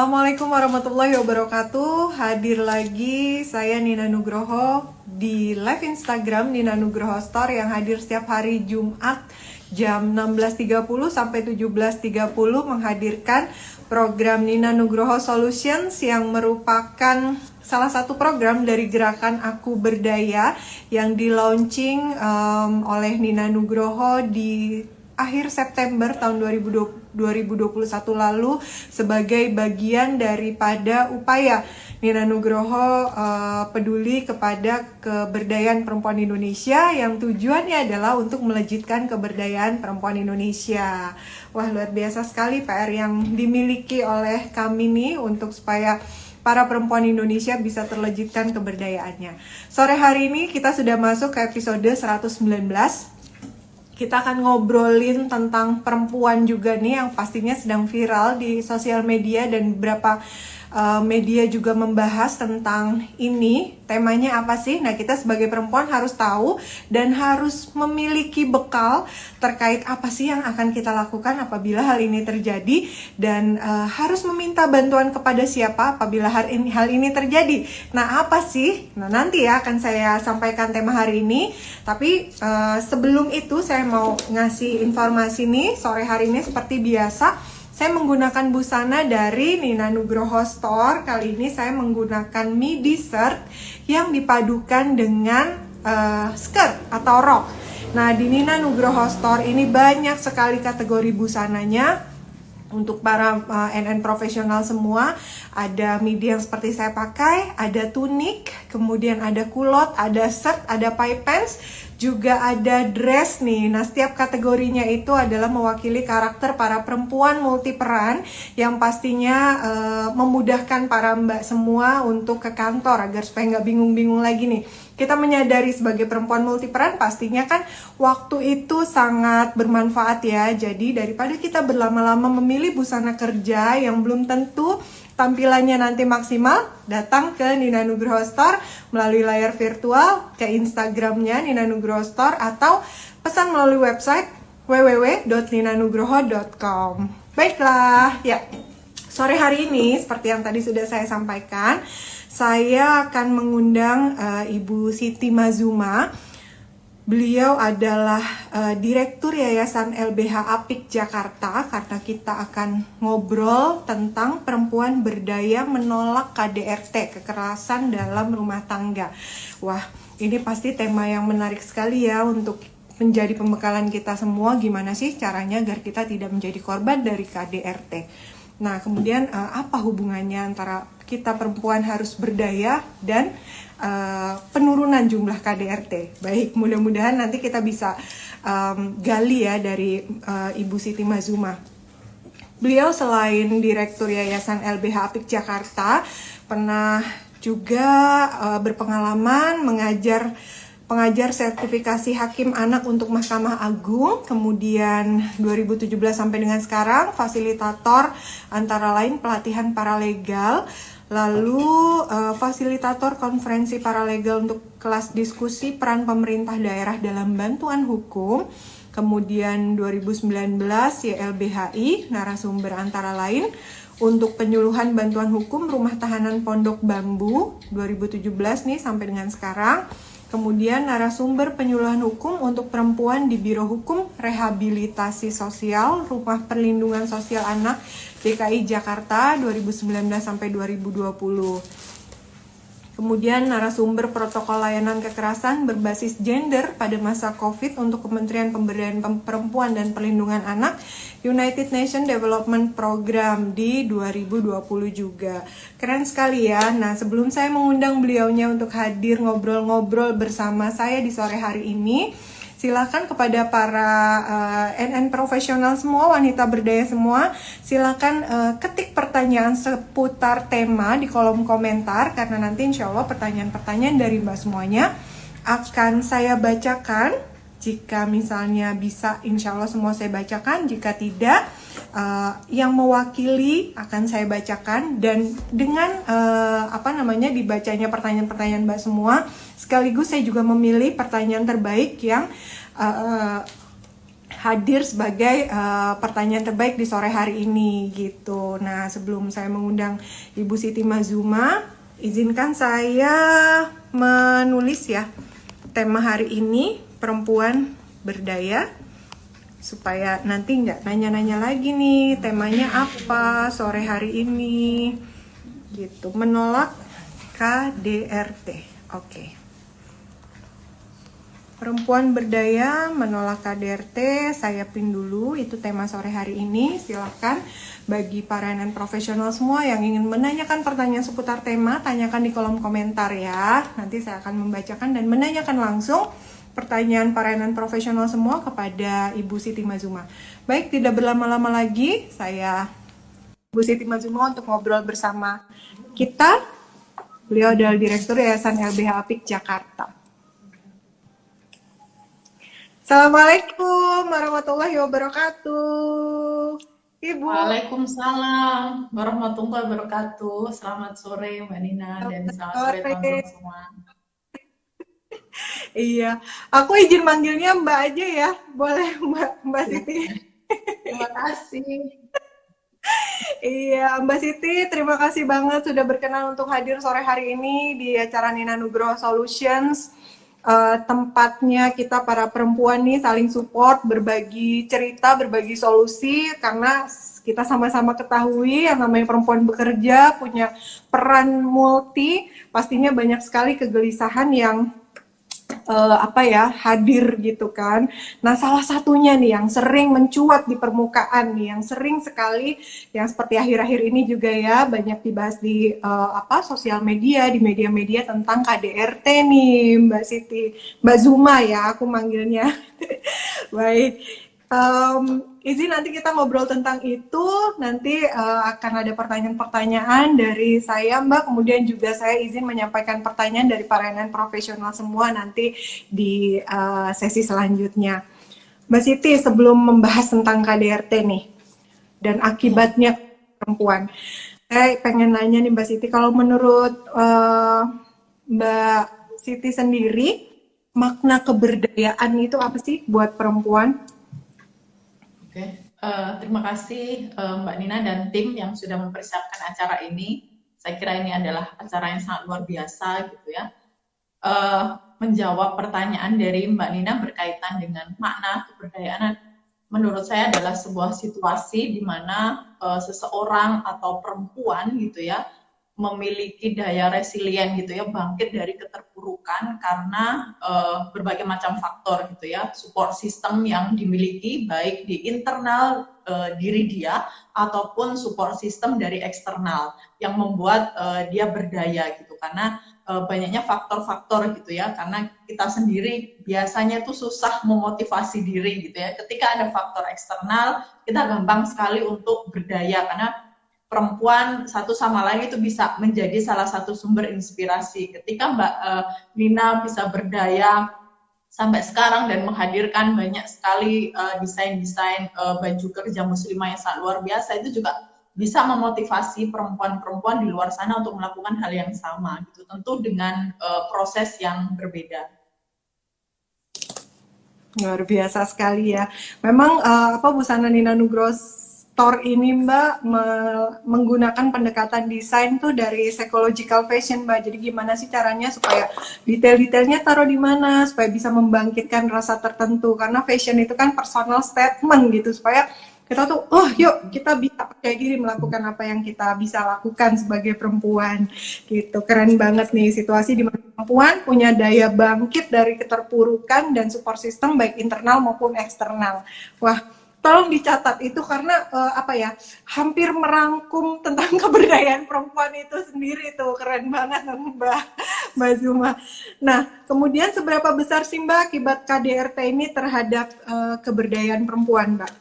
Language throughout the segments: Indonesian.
Assalamualaikum warahmatullahi wabarakatuh. Hadir lagi saya Nina Nugroho di live Instagram Nina Nugroho Store yang hadir setiap hari Jumat jam 16.30 sampai 17.30 menghadirkan program Nina Nugroho Solutions yang merupakan salah satu program dari gerakan Aku Berdaya yang di-launching oleh Nina Nugroho di akhir September tahun 2021 lalu sebagai bagian daripada upaya Nina Nugroho peduli kepada keberdayaan perempuan Indonesia yang tujuannya adalah untuk melejitkan keberdayaan perempuan Indonesia. Wah, luar biasa sekali PR yang dimiliki oleh kami nih untuk supaya para perempuan Indonesia bisa terlejitkan keberdayaannya. Sore hari ini kita sudah masuk ke episode 119. Kita akan ngobrolin tentang perempuan juga nih yang pastinya sedang viral di sosial media dan beberapa media juga membahas tentang ini. Temanya apa sih? Nah, kita sebagai perempuan harus tahu dan harus memiliki bekal terkait apa sih yang akan kita lakukan apabila hal ini terjadi dan harus meminta bantuan kepada siapa apabila hal ini terjadi. Nah, apa sih? Nah, nanti ya akan saya sampaikan tema hari ini. Tapi sebelum itu saya mau ngasih informasi nih sore hari ini seperti biasa. Saya menggunakan busana dari Nina Nugroho Store. Kali ini saya menggunakan midi shirt yang dipadukan dengan skirt atau rok. Nah, di Nina Nugroho Store ini banyak sekali kategori busananya. Untuk para NN profesional semua, ada midi yang seperti saya pakai, ada tunik, kemudian ada kulot, ada shirt, ada pie pants, juga ada dress nih. Nah, setiap kategorinya itu adalah mewakili karakter para perempuan multiperan yang pastinya memudahkan para mbak semua untuk ke kantor agar supaya nggak bingung-bingung lagi nih. Kita menyadari sebagai perempuan multiperan pastinya kan waktu itu sangat bermanfaat ya. Jadi daripada kita berlama-lama memilih busana kerja yang belum tentu tampilannya nanti maksimal, datang ke Nina Nugroho Store melalui layar virtual, ke Instagramnya Nina Nugroho Store atau pesan melalui website www.ninanugroho.com. Baiklah, ya. Sore hari ini seperti yang tadi sudah saya sampaikan, saya akan mengundang Ibu Siti Mazuma. Beliau adalah Direktur Yayasan LBH Apik Jakarta, karena kita akan ngobrol tentang perempuan berdaya menolak KDRT, kekerasan dalam rumah tangga. Wah, ini pasti tema yang menarik sekali ya untuk menjadi pembekalan kita semua, gimana sih caranya agar kita tidak menjadi korban dari KDRT. Nah, kemudian apa hubungannya antara kita perempuan harus berdaya dan penurunan jumlah KDRT? Baik, mudah-mudahan nanti kita bisa gali ya dari Ibu Siti Mazuma. Beliau selain Direktur Yayasan LBH Apik Jakarta, pernah juga berpengalaman pengajar sertifikasi hakim anak untuk Mahkamah Agung, kemudian 2017 sampai dengan sekarang fasilitator antara lain pelatihan paralegal, lalu fasilitator konferensi paralegal untuk kelas diskusi peran pemerintah daerah dalam bantuan hukum, kemudian 2019 YLBHI narasumber antara lain untuk penyuluhan bantuan hukum rumah tahanan Pondok Bambu 2017 nih sampai dengan sekarang. Kemudian narasumber penyuluhan hukum untuk perempuan di Biro Hukum Rehabilitasi Sosial Rumah Perlindungan Sosial Anak DKI Jakarta 2019 sampai 2020. Kemudian narasumber protokol layanan kekerasan berbasis gender pada masa COVID untuk Kementerian Pemberdayaan Perempuan dan Perlindungan Anak United Nations Development Program di 2020 juga. Keren sekali ya. Nah, sebelum saya mengundang beliaunya untuk hadir ngobrol-ngobrol bersama saya di sore hari ini, silakan kepada para NN profesional semua, wanita berdaya semua, silakan ketik pertanyaan seputar tema di kolom komentar, karena nanti insya Allah pertanyaan-pertanyaan dari mbak semuanya akan saya bacakan. Jika misalnya bisa, insya Allah semua saya bacakan. Jika tidak, yang mewakili akan saya bacakan. Dan dengan dibacanya pertanyaan-pertanyaan mbak semua, sekaligus saya juga memilih pertanyaan terbaik yang hadir sebagai pertanyaan terbaik di sore hari ini gitu. Nah, sebelum saya mengundang Ibu Siti Mazuma, izinkan saya menulis ya tema hari ini, perempuan berdaya, supaya nanti nggak nanya-nanya lagi nih temanya apa sore hari ini gitu. Menolak KDRT. Oke. Perempuan berdaya menolak KDRT, saya pin dulu itu tema sore hari ini. Silahkan bagi para NN profesional semua yang ingin menanyakan pertanyaan seputar tema, tanyakan di kolom komentar ya. Nanti saya akan membacakan dan menanyakan langsung pertanyaan para NN profesional semua kepada Ibu Siti Mazuma. Baik, tidak berlama-lama lagi, saya Ibu Siti Mazuma untuk ngobrol bersama kita. Beliau adalah Direktur Yayasan LBH Apik Jakarta. Assalamualaikum warahmatullahi wabarakatuh. Ibu. Waalaikumsalam warahmatullahi wabarakatuh. Selamat sore Mbak Nina dan selamat sore teman-teman semua. Iya, aku izin manggilnya Mbak aja ya, boleh Mbak Siti. Terima kasih. Iya, Mbak Siti, terima kasih banget sudah berkenan untuk hadir sore hari ini di acara Nina Nugroho Solutions. Tempatnya kita para perempuan nih saling support, berbagi cerita, berbagi solusi, karena kita sama-sama ketahui yang namanya perempuan bekerja punya peran multi, pastinya banyak sekali kegelisahan yang hadir gitu kan. Nah, salah satunya nih yang sering mencuat di permukaan nih, yang sering sekali yang seperti akhir-akhir ini juga ya banyak dibahas di sosial media, di media-media tentang KDRT nih, Mbak Siti, Mbak Zuma ya aku manggilnya. Baik. Izin nanti kita ngobrol tentang itu, nanti akan ada pertanyaan-pertanyaan dari saya Mbak, kemudian juga saya izin menyampaikan pertanyaan dari para NN profesional semua nanti di sesi selanjutnya. Mbak Siti, sebelum membahas tentang KDRT nih, dan akibatnya perempuan, saya pengen nanya nih Mbak Siti, kalau menurut Mbak Siti sendiri, makna keberdayaan itu apa sih buat perempuan? Oke, terima kasih Mbak Nina dan tim yang sudah mempersiapkan acara ini. Saya kira ini adalah acara yang sangat luar biasa gitu ya. Menjawab pertanyaan dari Mbak Nina berkaitan dengan makna keberdayaan, menurut saya adalah sebuah situasi di mana seseorang atau perempuan gitu ya memiliki daya resilient gitu ya, bangkit dari keterpurukan karena berbagai macam faktor gitu ya, support system yang dimiliki baik di internal diri dia ataupun support system dari eksternal yang membuat dia berdaya gitu, karena banyaknya faktor-faktor gitu ya, karena kita sendiri biasanya tuh susah memotivasi diri gitu ya, ketika ada faktor eksternal kita gampang sekali untuk berdaya, karena perempuan satu sama lain itu bisa menjadi salah satu sumber inspirasi. Ketika Mbak Nina bisa berdaya sampai sekarang dan menghadirkan banyak sekali desain-desain baju kerja muslimah yang sangat luar biasa, itu juga bisa memotivasi perempuan-perempuan di luar sana untuk melakukan hal yang sama, gitu. Tentu dengan proses yang berbeda. Luar biasa sekali ya. Memang busana Nina Nugroho Store ini Mbak menggunakan pendekatan desain tuh dari psychological fashion Mbak. Jadi gimana sih caranya supaya detail-detailnya taruh di mana supaya bisa membangkitkan rasa tertentu, karena fashion itu kan personal statement gitu, supaya kita tuh yuk kita bisa percaya diri melakukan apa yang kita bisa lakukan sebagai perempuan gitu. Keren banget nih situasi di mana perempuan punya daya bangkit dari keterpurukan dan support system baik internal maupun eksternal. Wah, tolong dicatat itu karena hampir merangkum tentang keberdayaan perempuan itu sendiri tuh, keren banget Mbak Zuma. Nah, kemudian seberapa besar sih Mbak akibat KDRT ini terhadap keberdayaan perempuan Mbak?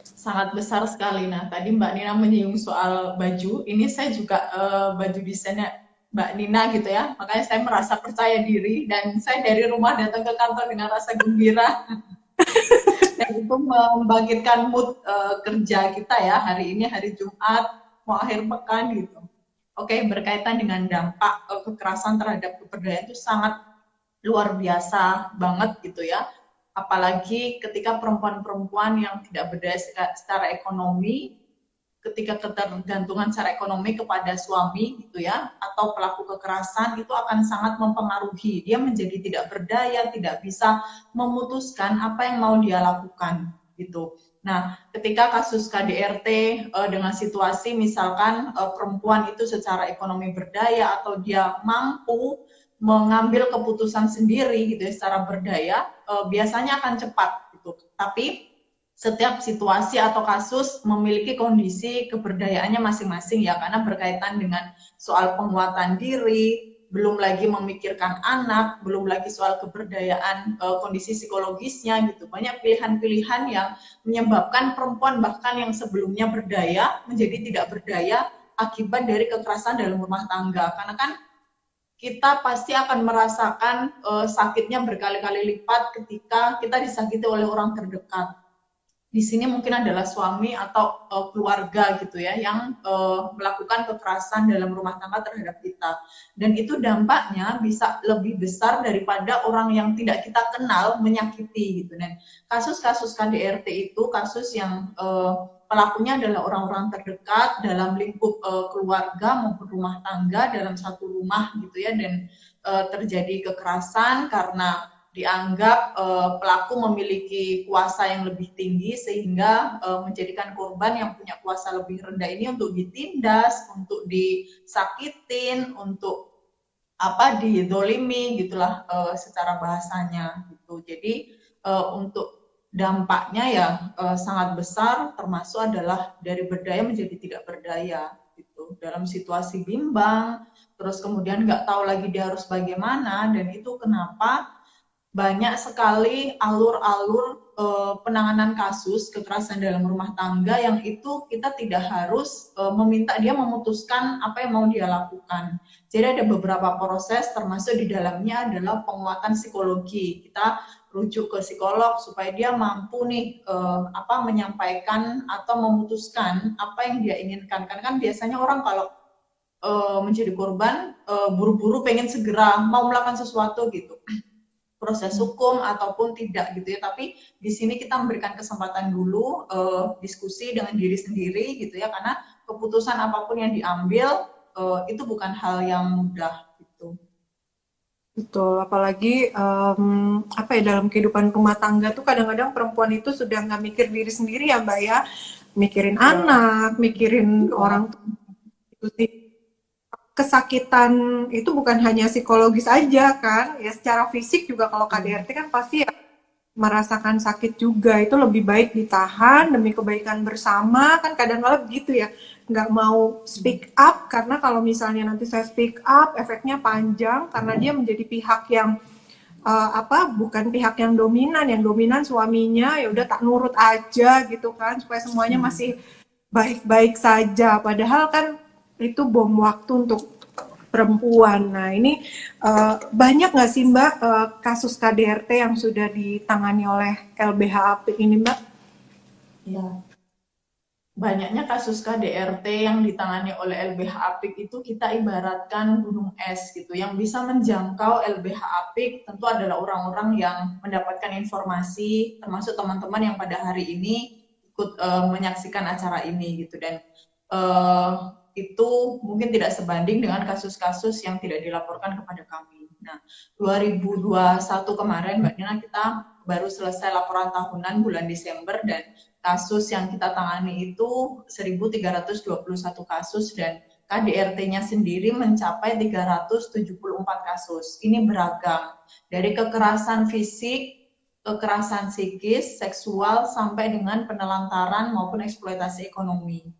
Sangat besar sekali. Nah, tadi Mbak Nina menyinggung soal baju, ini saya juga baju desainnya Mbak Nina gitu ya, makanya saya merasa percaya diri dan saya dari rumah datang ke kantor dengan rasa gembira. Dan itu membangkitkan mood kerja kita ya, hari ini hari Jumat, mau akhir pekan gitu. Oke, berkaitan dengan dampak kekerasan terhadap keberdayaan itu sangat luar biasa banget gitu ya. apalagi ketika perempuan-perempuan yang tidak berdaya secara ekonomi, ketika ketergantungan secara ekonomi kepada suami gitu ya, atau pelaku kekerasan, itu akan sangat mempengaruhi. Dia menjadi tidak berdaya, tidak bisa memutuskan apa yang mau dia lakukan gitu. Nah, ketika kasus KDRT dengan situasi misalkan perempuan itu secara ekonomi berdaya atau dia mampu mengambil keputusan sendiri gitu ya secara berdaya, biasanya akan cepat gitu. Tapi setiap situasi atau kasus memiliki kondisi keberdayaannya masing-masing ya, karena berkaitan dengan soal penguatan diri, belum lagi memikirkan anak, belum lagi soal keberdayaan kondisi psikologisnya gitu. Banyak pilihan-pilihan yang menyebabkan perempuan bahkan yang sebelumnya berdaya menjadi tidak berdaya akibat dari kekerasan dalam rumah tangga. Karena kan kita pasti akan merasakan sakitnya berkali-kali lipat ketika kita disakiti oleh orang terdekat. Di sini mungkin adalah suami atau keluarga gitu ya yang melakukan kekerasan dalam rumah tangga terhadap kita, dan itu dampaknya bisa lebih besar daripada orang yang tidak kita kenal menyakiti gitu. Dan kasus-kasus KDRT itu kasus yang pelakunya adalah orang-orang terdekat dalam lingkup keluarga maupun rumah tangga dalam satu rumah gitu ya, dan terjadi kekerasan karena dianggap pelaku memiliki kuasa yang lebih tinggi sehingga menjadikan korban yang punya kuasa lebih rendah ini untuk ditindas, untuk disakitin, untuk didolimi gitulah secara bahasanya gitu. Jadi untuk dampaknya ya sangat besar, termasuk adalah dari berdaya menjadi tidak berdaya gitu. Dalam situasi bimbang, terus kemudian nggak tahu lagi dia harus bagaimana, dan itu kenapa banyak sekali alur-alur penanganan kasus kekerasan dalam rumah tangga yang itu kita tidak harus meminta dia memutuskan apa yang mau dia lakukan. Jadi ada beberapa proses, termasuk di dalamnya adalah penguatan psikologi. Kita rujuk ke psikolog supaya dia mampu nih menyampaikan atau memutuskan apa yang dia inginkan. Karena kan biasanya orang kalau menjadi korban buru-buru pengen segera mau melakukan sesuatu gitu, proses hukum ataupun tidak gitu ya. Tapi di sini kita memberikan kesempatan dulu diskusi dengan diri sendiri gitu ya, karena keputusan apapun yang diambil itu bukan hal yang mudah gitu. Betul, apalagi dalam kehidupan rumah tangga tuh kadang-kadang perempuan itu sudah nggak mikir diri sendiri ya Mbak ya, mikirin anak, mikirin orang tua itu sih. Kesakitan itu bukan hanya psikologis aja kan, ya secara fisik juga kalau KDRT kan pasti ya merasakan sakit juga. Itu lebih baik ditahan demi kebaikan bersama, kan kadang-kadang begitu ya, nggak mau speak up karena kalau misalnya nanti saya speak up efeknya panjang karena dia menjadi pihak yang bukan pihak yang dominan suaminya, ya udah tak nurut aja gitu kan supaya semuanya masih baik-baik saja, padahal kan itu bom waktu untuk perempuan. Nah ini banyak nggak sih Mbak kasus KDRT yang sudah ditangani oleh LBH Apik ini Mbak? Ya, banyaknya kasus KDRT yang ditangani oleh LBH Apik itu kita ibaratkan gunung es gitu. Yang bisa menjangkau LBH Apik tentu adalah orang-orang yang mendapatkan informasi, termasuk teman-teman yang pada hari ini ikut menyaksikan acara ini gitu. Dan itu mungkin tidak sebanding dengan kasus-kasus yang tidak dilaporkan kepada kami. Nah, 2021 kemarin Mbak Nina kita baru selesai laporan tahunan bulan Desember, dan kasus yang kita tangani itu 1.321 kasus, dan KDRT-nya sendiri mencapai 374 kasus. Ini beragam, dari kekerasan fisik, kekerasan psikis, seksual, sampai dengan penelantaran maupun eksploitasi ekonomi.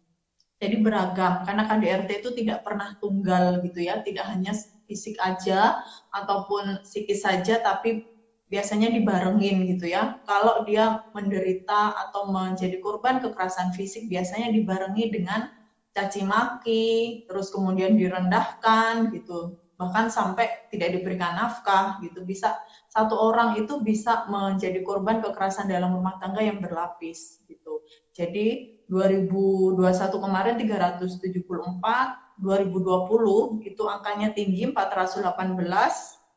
Jadi beragam, karena KDRT itu tidak pernah tunggal gitu ya, tidak hanya fisik aja ataupun psikis saja, tapi biasanya dibarengin gitu ya. Kalau dia menderita atau menjadi korban kekerasan fisik, biasanya dibarengi dengan caci maki, terus kemudian direndahkan gitu, bahkan sampai tidak diberikan nafkah gitu. Bisa satu orang itu bisa menjadi korban kekerasan dalam rumah tangga yang berlapis gitu. Jadi 2021 kemarin 374, 2020 itu angkanya tinggi 418,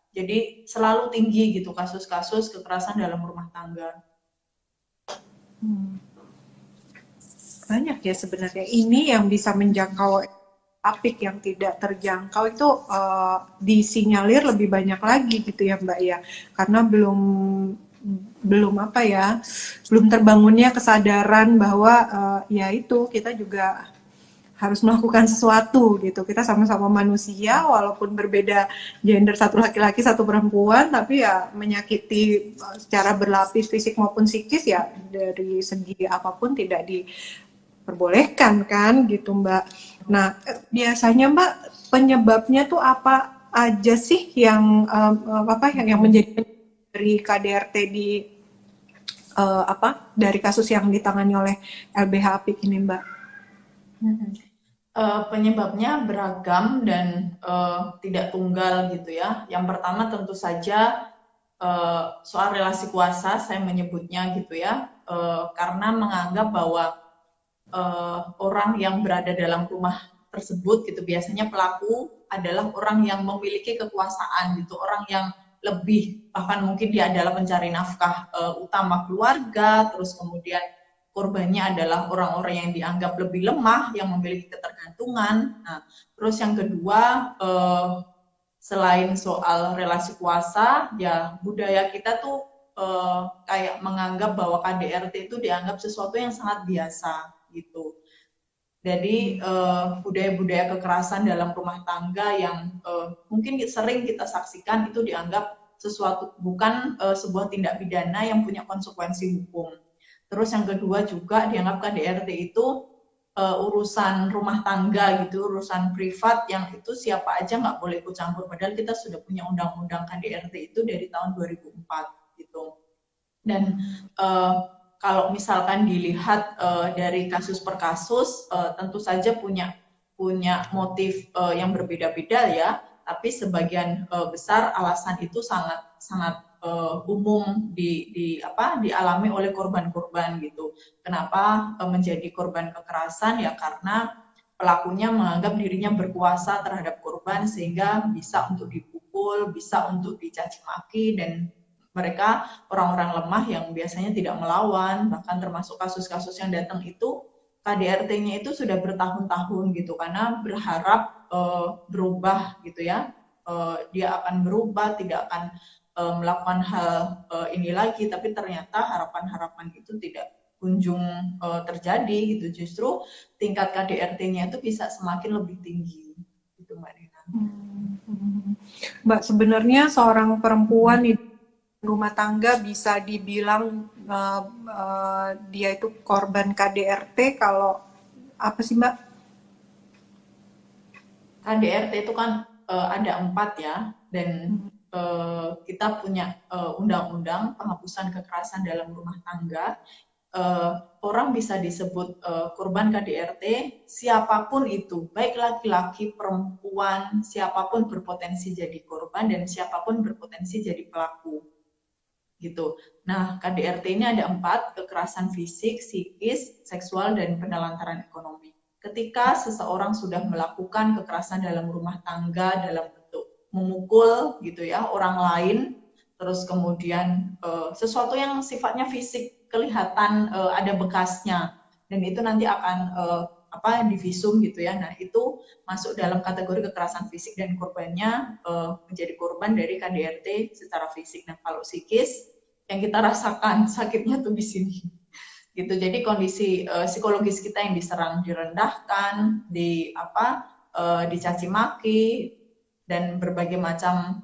Jadi selalu tinggi gitu kasus-kasus kekerasan dalam rumah tangga. Banyak ya sebenarnya. Ini yang bisa menjangkau apik yang tidak terjangkau itu disinyalir lebih banyak lagi gitu ya Mbak ya. Karena belum belum apa ya, belum terbangunnya kesadaran bahwa ya itu kita juga harus melakukan sesuatu gitu. Kita sama-sama manusia walaupun berbeda gender, satu laki-laki satu perempuan, tapi ya menyakiti secara berlapis fisik maupun psikis ya dari segi apapun tidak diperbolehkan kan gitu Mbak. Nah biasanya Mbak penyebabnya tuh apa aja sih yang apa yang menjadi dari KDRT di apa dari kasus yang ditangani oleh LBH Apik ini Mbak? Penyebabnya beragam dan tidak tunggal gitu ya. Yang pertama tentu saja soal relasi kuasa, saya menyebutnya gitu ya, karena menganggap bahwa orang yang berada dalam rumah tersebut gitu biasanya pelaku adalah orang yang memiliki kekuasaan gitu, orang yang lebih, bahkan mungkin dia adalah pencari nafkah utama keluarga, terus kemudian korbannya adalah orang-orang yang dianggap lebih lemah, yang memiliki ketergantungan. Nah, terus yang kedua, selain soal relasi kuasa, ya budaya kita tuh kayak menganggap bahwa KDRT itu dianggap sesuatu yang sangat biasa gitu. Jadi budaya-budaya kekerasan dalam rumah tangga yang mungkin sering kita saksikan itu dianggap sesuatu, bukan sebuah tindak pidana yang punya konsekuensi hukum. Terus yang kedua juga dianggap KDRT itu urusan rumah tangga gitu, urusan privat yang itu siapa aja nggak boleh ikut campur. Padahal kita sudah punya undang-undang KDRT itu dari tahun 2004 gitu. Dan kalau misalkan dilihat dari kasus per kasus, tentu saja punya motif yang berbeda-beda ya. Tapi sebagian besar alasan itu sangat umum dialami oleh korban-korban gitu. Kenapa menjadi korban kekerasan? Ya karena pelakunya menganggap dirinya berkuasa terhadap korban sehingga bisa untuk dipukul, bisa untuk dicaci maki, dan mereka orang-orang lemah yang biasanya tidak melawan, bahkan termasuk kasus-kasus yang datang itu KDRT-nya itu sudah bertahun-tahun gitu karena berharap berubah gitu ya, dia akan berubah, tidak akan melakukan hal ini lagi, tapi ternyata harapan-harapan itu tidak kunjung terjadi gitu, justru tingkat KDRT-nya itu bisa semakin lebih tinggi gitu Mbak Nina. Mbak, sebenarnya seorang perempuan di rumah tangga bisa dibilang dia itu korban KDRT kalau apa sih Mbak? KDRT itu kan ada 4 ya, dan kita punya undang-undang penghapusan kekerasan dalam rumah tangga. Orang bisa disebut korban KDRT siapapun itu, baik laki-laki, perempuan, siapapun berpotensi jadi korban dan siapapun berpotensi jadi pelaku gitu. Nah, KDRT ini ada 4, kekerasan fisik, psikis, seksual, dan penelantaran ekonomi. Ketika seseorang sudah melakukan kekerasan dalam rumah tangga dalam bentuk memukul gitu ya orang lain, terus kemudian sesuatu yang sifatnya fisik kelihatan ada bekasnya, dan itu nanti akan divisum gitu ya. Nah, itu masuk dalam kategori kekerasan fisik dan korbannya menjadi korban dari KDRT secara fisik. Nah, kalau psikis yang kita rasakan sakitnya tuh di sini. Gitu. Jadi kondisi psikologis kita yang diserang, direndahkan, dicaci maki, dan berbagai macam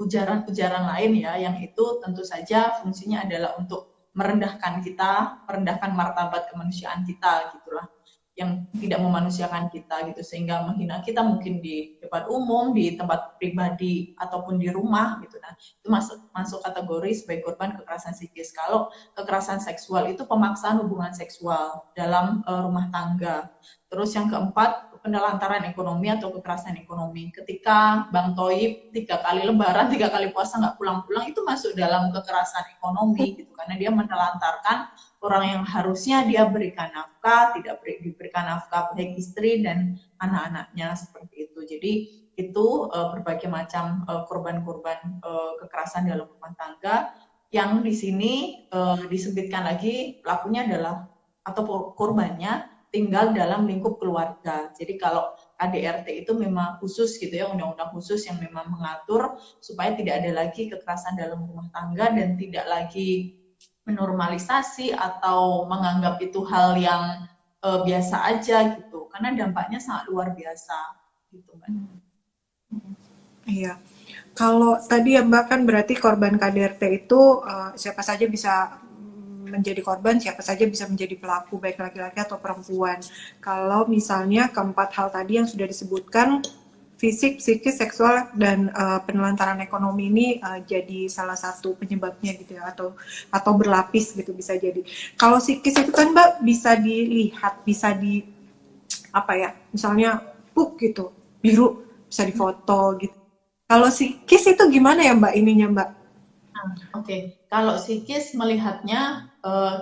ujaran-ujaran lain ya, yang itu tentu saja fungsinya adalah untuk merendahkan kita, merendahkan martabat kemanusiaan kita gitulah, yang tidak memanusiakan kita gitu, sehingga menghina kita mungkin di depan umum, di tempat pribadi ataupun di rumah gitu. Nah, itu masuk kategori sebagai korban kekerasan psikis. Kalau kekerasan seksual itu pemaksaan hubungan seksual dalam rumah tangga. Terus yang keempat, penelantaran ekonomi atau kekerasan ekonomi. Ketika Bang Toib 3 kali lebaran, 3 kali puasa nggak pulang-pulang, itu masuk dalam kekerasan ekonomi gitu, karena dia menelantarkan orang yang harusnya dia berikan nafkah, tidak diberikan nafkah baik istri dan anak-anaknya seperti itu. Jadi itu berbagai macam korban-korban kekerasan dalam rumah tangga yang di sini disebutkan lagi pelakunya adalah atau korbannya tinggal dalam lingkup keluarga. Jadi kalau KDRT itu memang khusus gitu ya, undang-undang khusus yang memang mengatur supaya tidak ada lagi kekerasan dalam rumah tangga dan tidak lagi menormalisasi atau menganggap itu hal yang biasa aja gitu, karena dampaknya sangat luar biasa gitu Mbak. Iya. Kalau tadi ya Mbak kan berarti korban KDRT itu siapa saja bisa menjadi korban, siapa saja bisa menjadi pelaku, baik laki-laki atau perempuan. Kalau misalnya keempat hal tadi yang sudah disebutkan, fisik, psikis, seksual, dan penelantaran ekonomi ini jadi salah satu penyebabnya gitu ya, atau berlapis gitu bisa jadi. Kalau psikis itu kan Mbak bisa dilihat, bisa di apa ya, misalnya gitu, biru, bisa difoto gitu. Kalau psikis itu gimana ya Mbak ininya Mbak? Oke. Kalau psikis melihatnya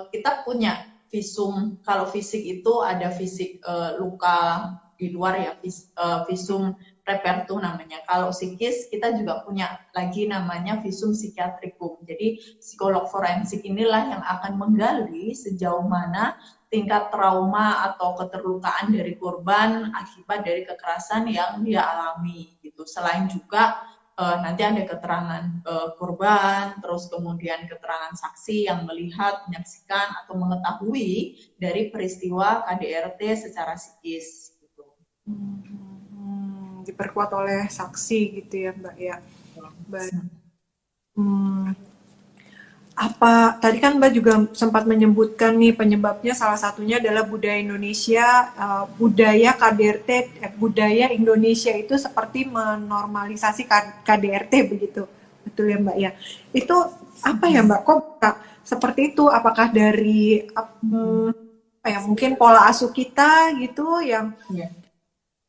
kita punya visum. Kalau fisik itu ada fisik luka di luar ya, visum repertum namanya. Kalau psikis kita juga punya lagi namanya visum psikiatrikum. Jadi psikolog forensik inilah yang akan menggali sejauh mana tingkat trauma atau keterlukaan dari korban akibat dari kekerasan yang dia alami gitu. Selain juga nanti ada keterangan korban, terus kemudian keterangan saksi yang melihat, menyaksikan atau mengetahui dari peristiwa KDRT secara psikis gitu. Diperkuat oleh saksi gitu ya Mbak ya. Baik. Apa tadi kan Mbak juga sempat menyebutkan nih penyebabnya salah satunya adalah budaya Indonesia, budaya KDRT, budaya Indonesia itu seperti menormalisasi KDRT begitu, betul ya Mbak ya? Itu apa ya Mbak? Kok seperti itu? Apakah dari apa ya? Mungkin pola asuh kita gitu yang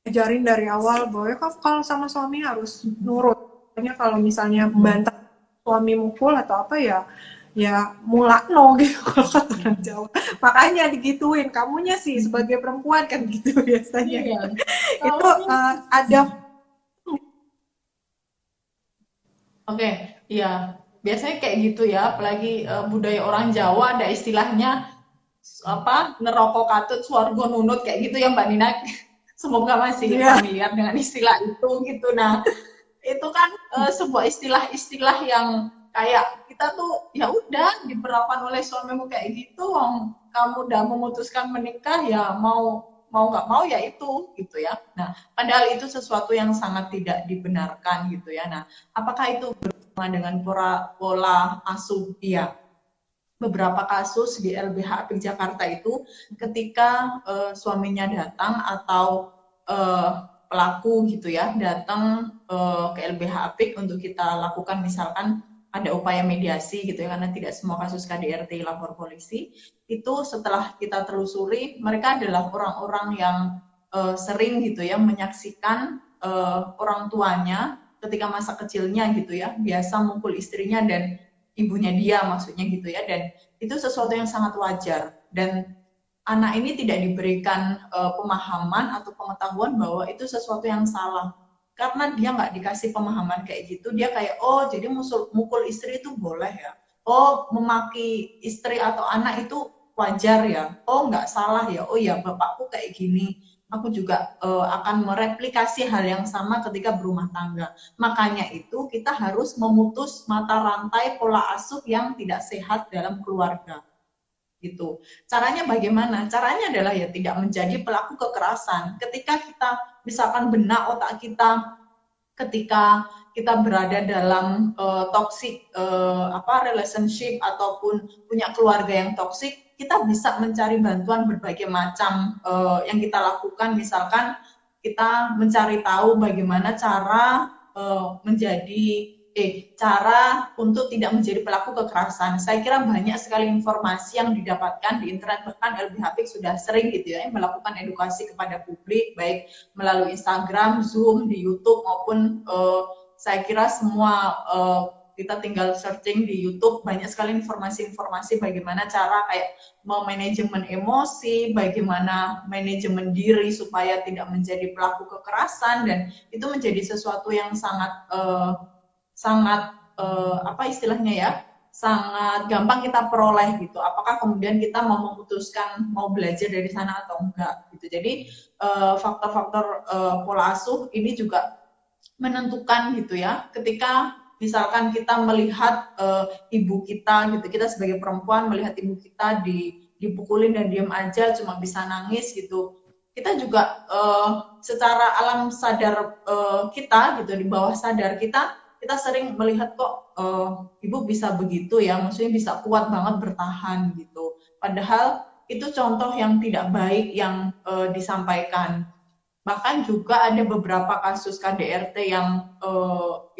ajarin dari awal bahwa kalau sama suami harus nurut. Makanya kalau misalnya membantah suami mukul atau apa ya mulakno gitu kalau kata orang Jawa. Makanya digituin, kamunya sih sebagai perempuan kan gitu biasanya. Iya. Itu ada. Oke, iya. Biasanya kayak gitu ya, apalagi budaya orang Jawa ada istilahnya apa neroko katut swargo nunut kayak gitu ya Mbak Nina. Semoga masih familiar dengan istilah itu gitu. Nah, itu kan sebuah istilah-istilah yang kayak kita tuh ya udah diperlakukan oleh suamimu kayak gitu, kamu udah memutuskan menikah ya mau nggak mau ya itu gitu ya. Nah, padahal itu sesuatu yang sangat tidak dibenarkan gitu ya. Nah, apakah itu berhubungan dengan pola asuh? Iya. Beberapa kasus di LBH Apik Jakarta itu ketika suaminya datang atau pelaku gitu ya datang ke LBH Apik untuk kita lakukan misalkan ada upaya mediasi gitu ya, karena tidak semua kasus KDRT lapor polisi. Itu setelah kita telusuri mereka adalah orang-orang yang sering gitu ya menyaksikan orang tuanya ketika masa kecilnya gitu ya biasa mukul istrinya dan ibunya dia maksudnya gitu ya, dan itu sesuatu yang sangat wajar dan anak ini tidak diberikan pemahaman atau pengetahuan bahwa itu sesuatu yang salah karena dia nggak dikasih pemahaman kayak gitu. Dia kayak oh jadi mukul istri itu boleh ya, oh memaki istri atau anak itu wajar ya, oh nggak salah ya, oh ya bapakku kayak gini, aku juga akan mereplikasi hal yang sama ketika berumah tangga. Makanya itu kita harus memutus mata rantai pola asuh yang tidak sehat dalam keluarga. Gitu. Caranya bagaimana? Caranya adalah ya tidak menjadi pelaku kekerasan. Ketika kita misalkan benak otak kita ketika kita berada dalam toxic relationship ataupun punya keluarga yang toxic, kita bisa mencari bantuan berbagai macam yang kita lakukan. Misalkan kita mencari tahu bagaimana cara cara untuk tidak menjadi pelaku kekerasan. Saya kira banyak sekali informasi yang didapatkan di internet, bahkan LBH Apik sudah sering gitu ya melakukan edukasi kepada publik baik melalui Instagram, Zoom, di YouTube maupun saya kira semua kita tinggal searching di YouTube, banyak sekali informasi-informasi bagaimana cara kayak memanajemen emosi, bagaimana manajemen diri supaya tidak menjadi pelaku kekerasan, dan itu menjadi sesuatu yang sangat apa istilahnya ya, sangat gampang kita peroleh gitu. Apakah kemudian kita mau memutuskan mau belajar dari sana atau enggak gitu. Jadi faktor-faktor pola asuh ini juga menentukan gitu ya, ketika misalkan kita melihat ibu kita gitu, kita sebagai perempuan melihat ibu kita dipukulin dan diam aja cuma bisa nangis gitu, kita juga secara alam sadar kita gitu, di bawah sadar kita sering melihat kok ibu bisa begitu ya, maksudnya bisa kuat banget bertahan gitu, padahal itu contoh yang tidak baik yang disampaikan. Bahkan juga ada beberapa kasus KDRT yang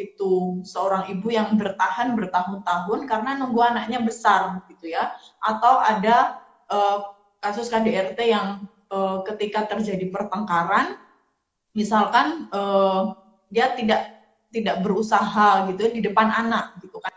itu seorang ibu yang bertahan bertahun-tahun karena nunggu anaknya besar gitu ya. Atau ada kasus KDRT yang ketika terjadi pertengkaran, misalkan dia tidak berusaha gitu ya, di depan anak gitu kan,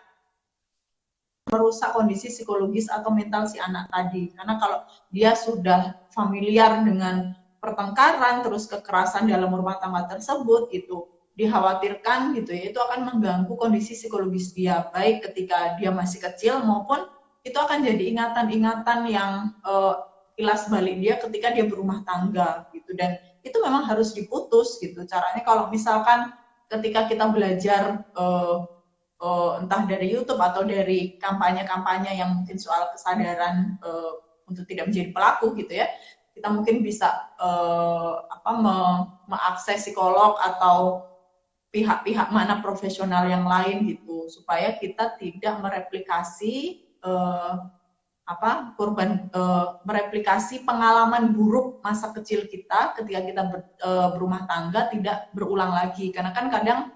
merusak kondisi psikologis atau mental si anak tadi. Karena kalau dia sudah familiar dengan pertengkaran terus kekerasan dalam rumah tangga tersebut, itu dikhawatirkan gitu ya, itu akan mengganggu kondisi psikologis dia, baik ketika dia masih kecil maupun itu akan jadi ingatan-ingatan yang kilas balik dia ketika dia berumah tangga gitu. Dan itu memang harus diputus gitu. Caranya kalau misalkan ketika kita belajar entah dari YouTube atau dari kampanye-kampanye yang mungkin soal kesadaran untuk tidak menjadi pelaku gitu ya, kita mungkin bisa mengakses psikolog atau pihak-pihak mana profesional yang lain gitu, supaya kita tidak mereplikasi mereplikasi pengalaman buruk masa kecil kita ketika kita berumah tangga tidak berulang lagi. Karena kan kadang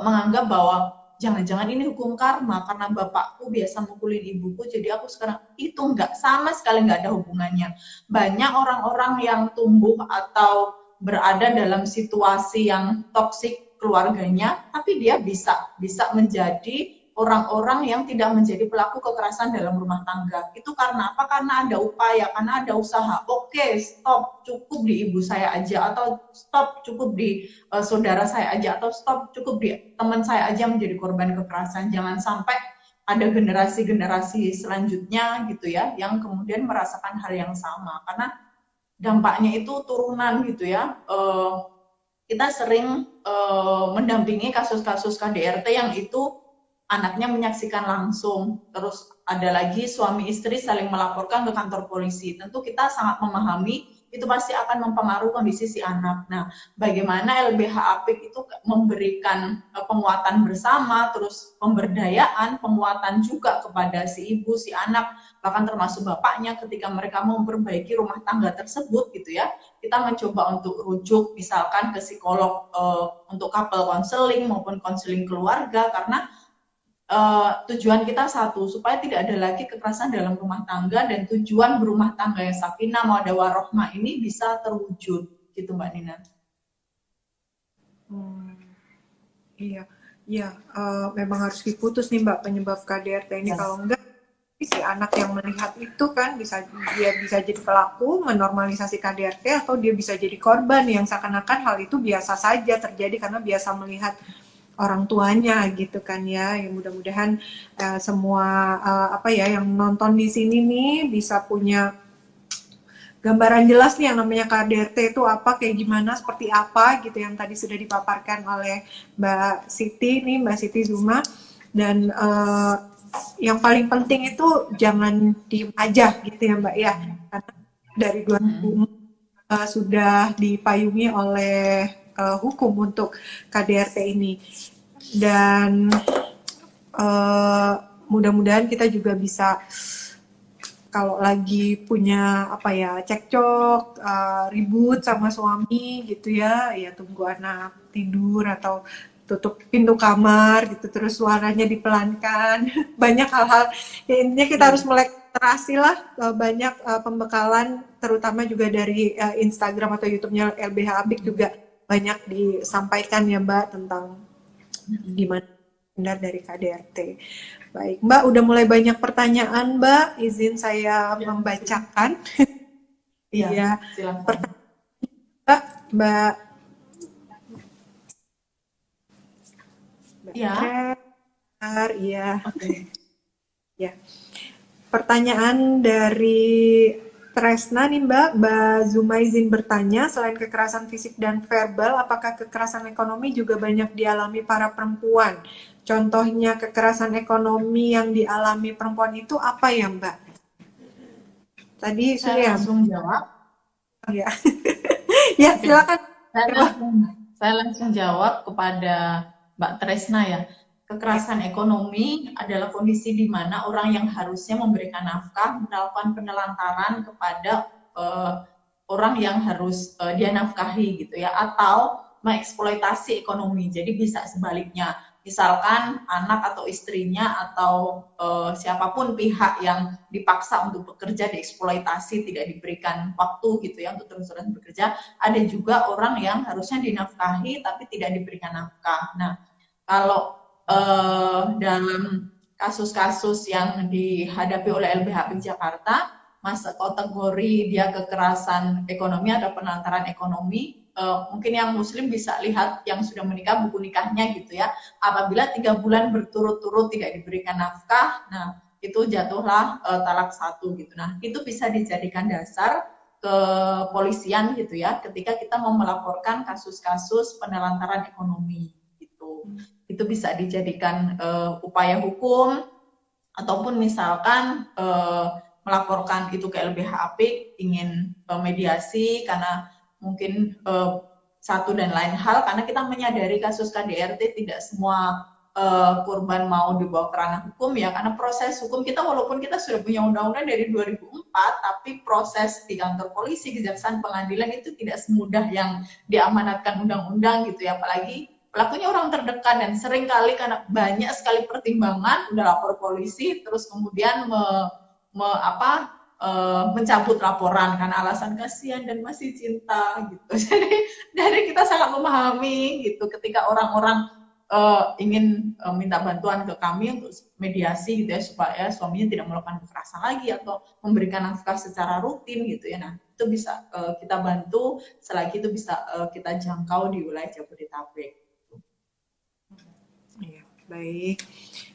menganggap bahwa jangan-jangan ini hukum karma karena bapakku biasa mukulin ibuku jadi aku sekarang, itu enggak, sama sekali enggak ada hubungannya. Banyak orang-orang yang tumbuh atau berada dalam situasi yang toksik keluarganya, tapi dia bisa menjadi orang-orang yang tidak menjadi pelaku kekerasan dalam rumah tangga. Itu karena apa? Karena ada upaya, karena ada usaha. Oke, stop, cukup di ibu saya aja, atau stop, cukup di saudara saya aja, atau stop, cukup di teman saya aja menjadi korban kekerasan. Jangan sampai ada generasi-generasi selanjutnya gitu ya, yang kemudian merasakan hal yang sama. Karena dampaknya itu turunan gitu ya. Kita sering mendampingi kasus-kasus KDRT yang itu anaknya menyaksikan langsung, terus ada lagi suami istri saling melaporkan ke kantor polisi. Tentu kita sangat memahami itu pasti akan mempengaruhi kondisi si anak. Nah, bagaimana LBH Apik itu memberikan penguatan bersama, terus pemberdayaan, penguatan juga kepada si ibu, si anak, bahkan termasuk bapaknya ketika mereka mau memperbaiki rumah tangga tersebut gitu ya. Kita mencoba untuk rujuk misalkan ke psikolog untuk couple counseling maupun konseling keluarga, karena tujuan kita satu, supaya tidak ada lagi kekerasan dalam rumah tangga, dan tujuan berumah tangga yang sakinah mawaddah warahmah ini bisa terwujud gitu Mbak Nina. Iya, memang harus diputus nih Mbak penyebab KDRT ini. Kalau enggak si anak yang melihat itu kan dia bisa jadi pelaku menormalisasi KDRT, atau dia bisa jadi korban yang seakan-akan hal itu biasa saja terjadi karena biasa melihat orang tuanya gitu kan ya. Yang mudah-mudahan semua yang nonton di sini nih bisa punya gambaran jelas nih yang namanya KDRT itu apa, kayak gimana, seperti apa gitu, yang tadi sudah dipaparkan oleh Mbak Siti Zuma. Dan yang paling penting itu jangan diem aja gitu ya Mbak ya, karena dari 2004 sudah dipayungi oleh hukum untuk KDRT ini. Dan mudah-mudahan kita juga bisa, kalau lagi punya cekcok, ribut sama suami gitu ya tunggu anak tidur atau tutup pintu kamar gitu, terus suaranya dipelankan. Banyak hal-hal ya, intinya kita harus mulai terasi lah. Banyak pembekalan terutama juga dari Instagram atau YouTube-nya LBH Apik juga banyak disampaikan ya Mbak tentang gimana benar dari KDRT. Baik, Mbak, udah mulai banyak pertanyaan, Mbak. Izin saya Ya, membacakan. ya, Iya, silakan. pertanyaan Mbak, Mbak Ya, Cher, iya, oke. ya. Pertanyaan dari Tresna nih Mbak Zuma izin bertanya, selain kekerasan fisik dan verbal, apakah kekerasan ekonomi juga banyak dialami para perempuan? Contohnya kekerasan ekonomi yang dialami perempuan itu apa ya Mbak? Tadi Saya sudah ya? langsung jawab. Ya, ya Oke, silakan. saya Mbak. langsung saya langsung jawab kepada Mbak Tresna ya. Ya, Kekerasan ekonomi adalah kondisi di mana orang yang harusnya memberikan nafkah melakukan penelantaran kepada eh, orang yang harus dia nafkahi gitu ya, atau mengeksploitasi ekonomi. Jadi bisa sebaliknya. Misalkan anak atau istrinya atau siapapun pihak yang dipaksa untuk bekerja dieksploitasi, tidak diberikan waktu gitu ya untuk terus-terusan bekerja. Ada juga orang yang harusnya dinafkahi tapi tidak diberikan nafkah. Nah, kalau dalam kasus-kasus yang dihadapi oleh LBH Jakarta, masa kategori dia kekerasan ekonomi atau penelantaran ekonomi, mungkin yang muslim bisa lihat yang sudah menikah buku nikahnya gitu ya, apabila 3 bulan berturut-turut tidak diberikan nafkah, nah itu jatuhlah talak 1 gitu. Nah itu bisa dijadikan dasar kepolisian gitu ya, ketika kita mau melaporkan kasus-kasus penelantaran ekonomi gitu. Itu bisa dijadikan upaya hukum, ataupun misalkan melaporkan itu ke LBH Apik, ingin mediasi karena mungkin satu dan lain hal, karena kita menyadari kasus KDRT tidak semua korban mau dibawa ke ranah hukum ya, karena proses hukum kita walaupun kita sudah punya undang-undang dari 2004, tapi proses di kantor polisi, kejaksaan, pengadilan itu tidak semudah yang diamanatkan undang-undang gitu ya, apalagi pelakunya orang terdekat, dan sering kali karena banyak sekali pertimbangan udah lapor polisi terus kemudian mencabut laporan karena alasan kasihan dan masih cinta gitu. Jadi dari kita sangat memahami gitu ketika orang-orang ingin minta bantuan ke kami untuk mediasi gitu ya, supaya suaminya tidak melakukan kekerasan lagi atau memberikan nafkah secara rutin gitu ya. Nah itu bisa kita bantu selagi itu bisa kita jangkau di wilayah Jabodetabek. iya, baik.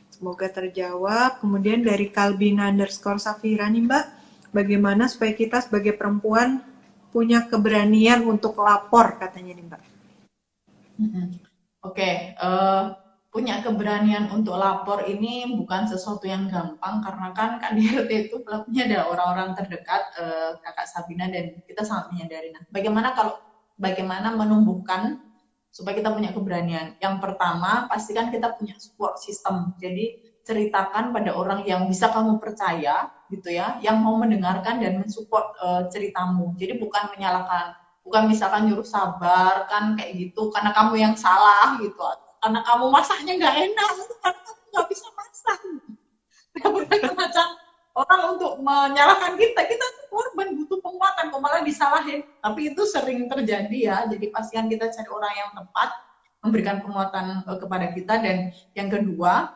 Semoga terjawab. Kemudian dari Kalbina_Safira nih Mbak, bagaimana supaya kita sebagai perempuan punya keberanian untuk lapor katanya nih Mbak. Oke, punya keberanian untuk lapor ini bukan sesuatu yang gampang karena kan KDRT itu pelakunya adalah orang-orang terdekat Kakak Sabina, dan kita sangat menyadari. Nah, bagaimana menumbuhkan supaya kita punya keberanian? Yang pertama, pastikan kita punya support system. Jadi ceritakan pada orang yang bisa kamu percaya gitu ya, yang mau mendengarkan dan mensupport ceritamu. Jadi bukan menyalahkan, bukan misalkan nyuruh sabar kan kayak gitu karena kamu yang salah gitu, karena kamu masaknya nggak enak, karena kamu nggak bisa masak. Berbagai macam orang untuk menyalahkan kita, kita tuh korban, butuh penguatan kok malah disalahin, tapi itu sering terjadi ya. Jadi pastikan kita cari orang yang tepat memberikan penguatan kepada kita. Dan yang kedua,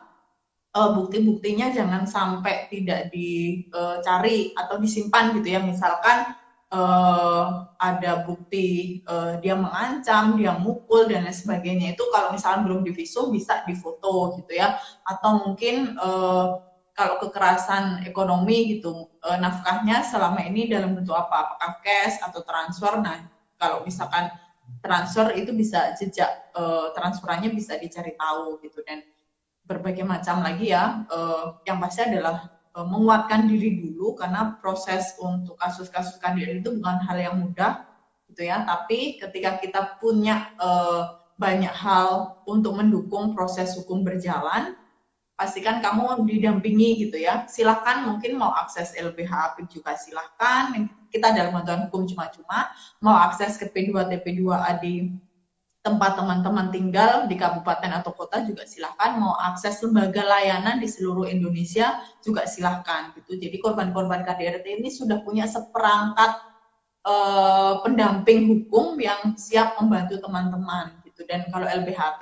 bukti-buktinya jangan sampai tidak dicari atau disimpan gitu ya. Misalkan ada bukti dia mengancam, dia mukul dan lain sebagainya, itu kalau misalkan belum divisum bisa difoto gitu ya. Atau mungkin kalau kekerasan ekonomi gitu, nafkahnya selama ini dalam bentuk apa? Apakah cash atau transfer? Nah, kalau misalkan transfer itu bisa jejak transferannya bisa dicari tahu gitu. Dan berbagai macam lagi ya, yang pasti adalah menguatkan diri dulu, karena proses untuk kasus-kasus KDRT itu bukan hal yang mudah gitu ya, tapi ketika kita punya banyak hal untuk mendukung proses hukum berjalan, pastikan kamu didampingi gitu ya. Silahkan, mungkin mau akses LBH juga silahkan, kita dalam bantuan hukum cuma-cuma, mau akses ke P2 TP2A di tempat teman-teman tinggal di kabupaten atau kota juga silahkan, mau akses lembaga layanan di seluruh Indonesia juga silahkan gitu. Jadi korban-korban KDRT ini sudah punya seperangkat pendamping hukum yang siap membantu teman-teman gitu. Dan kalau LBH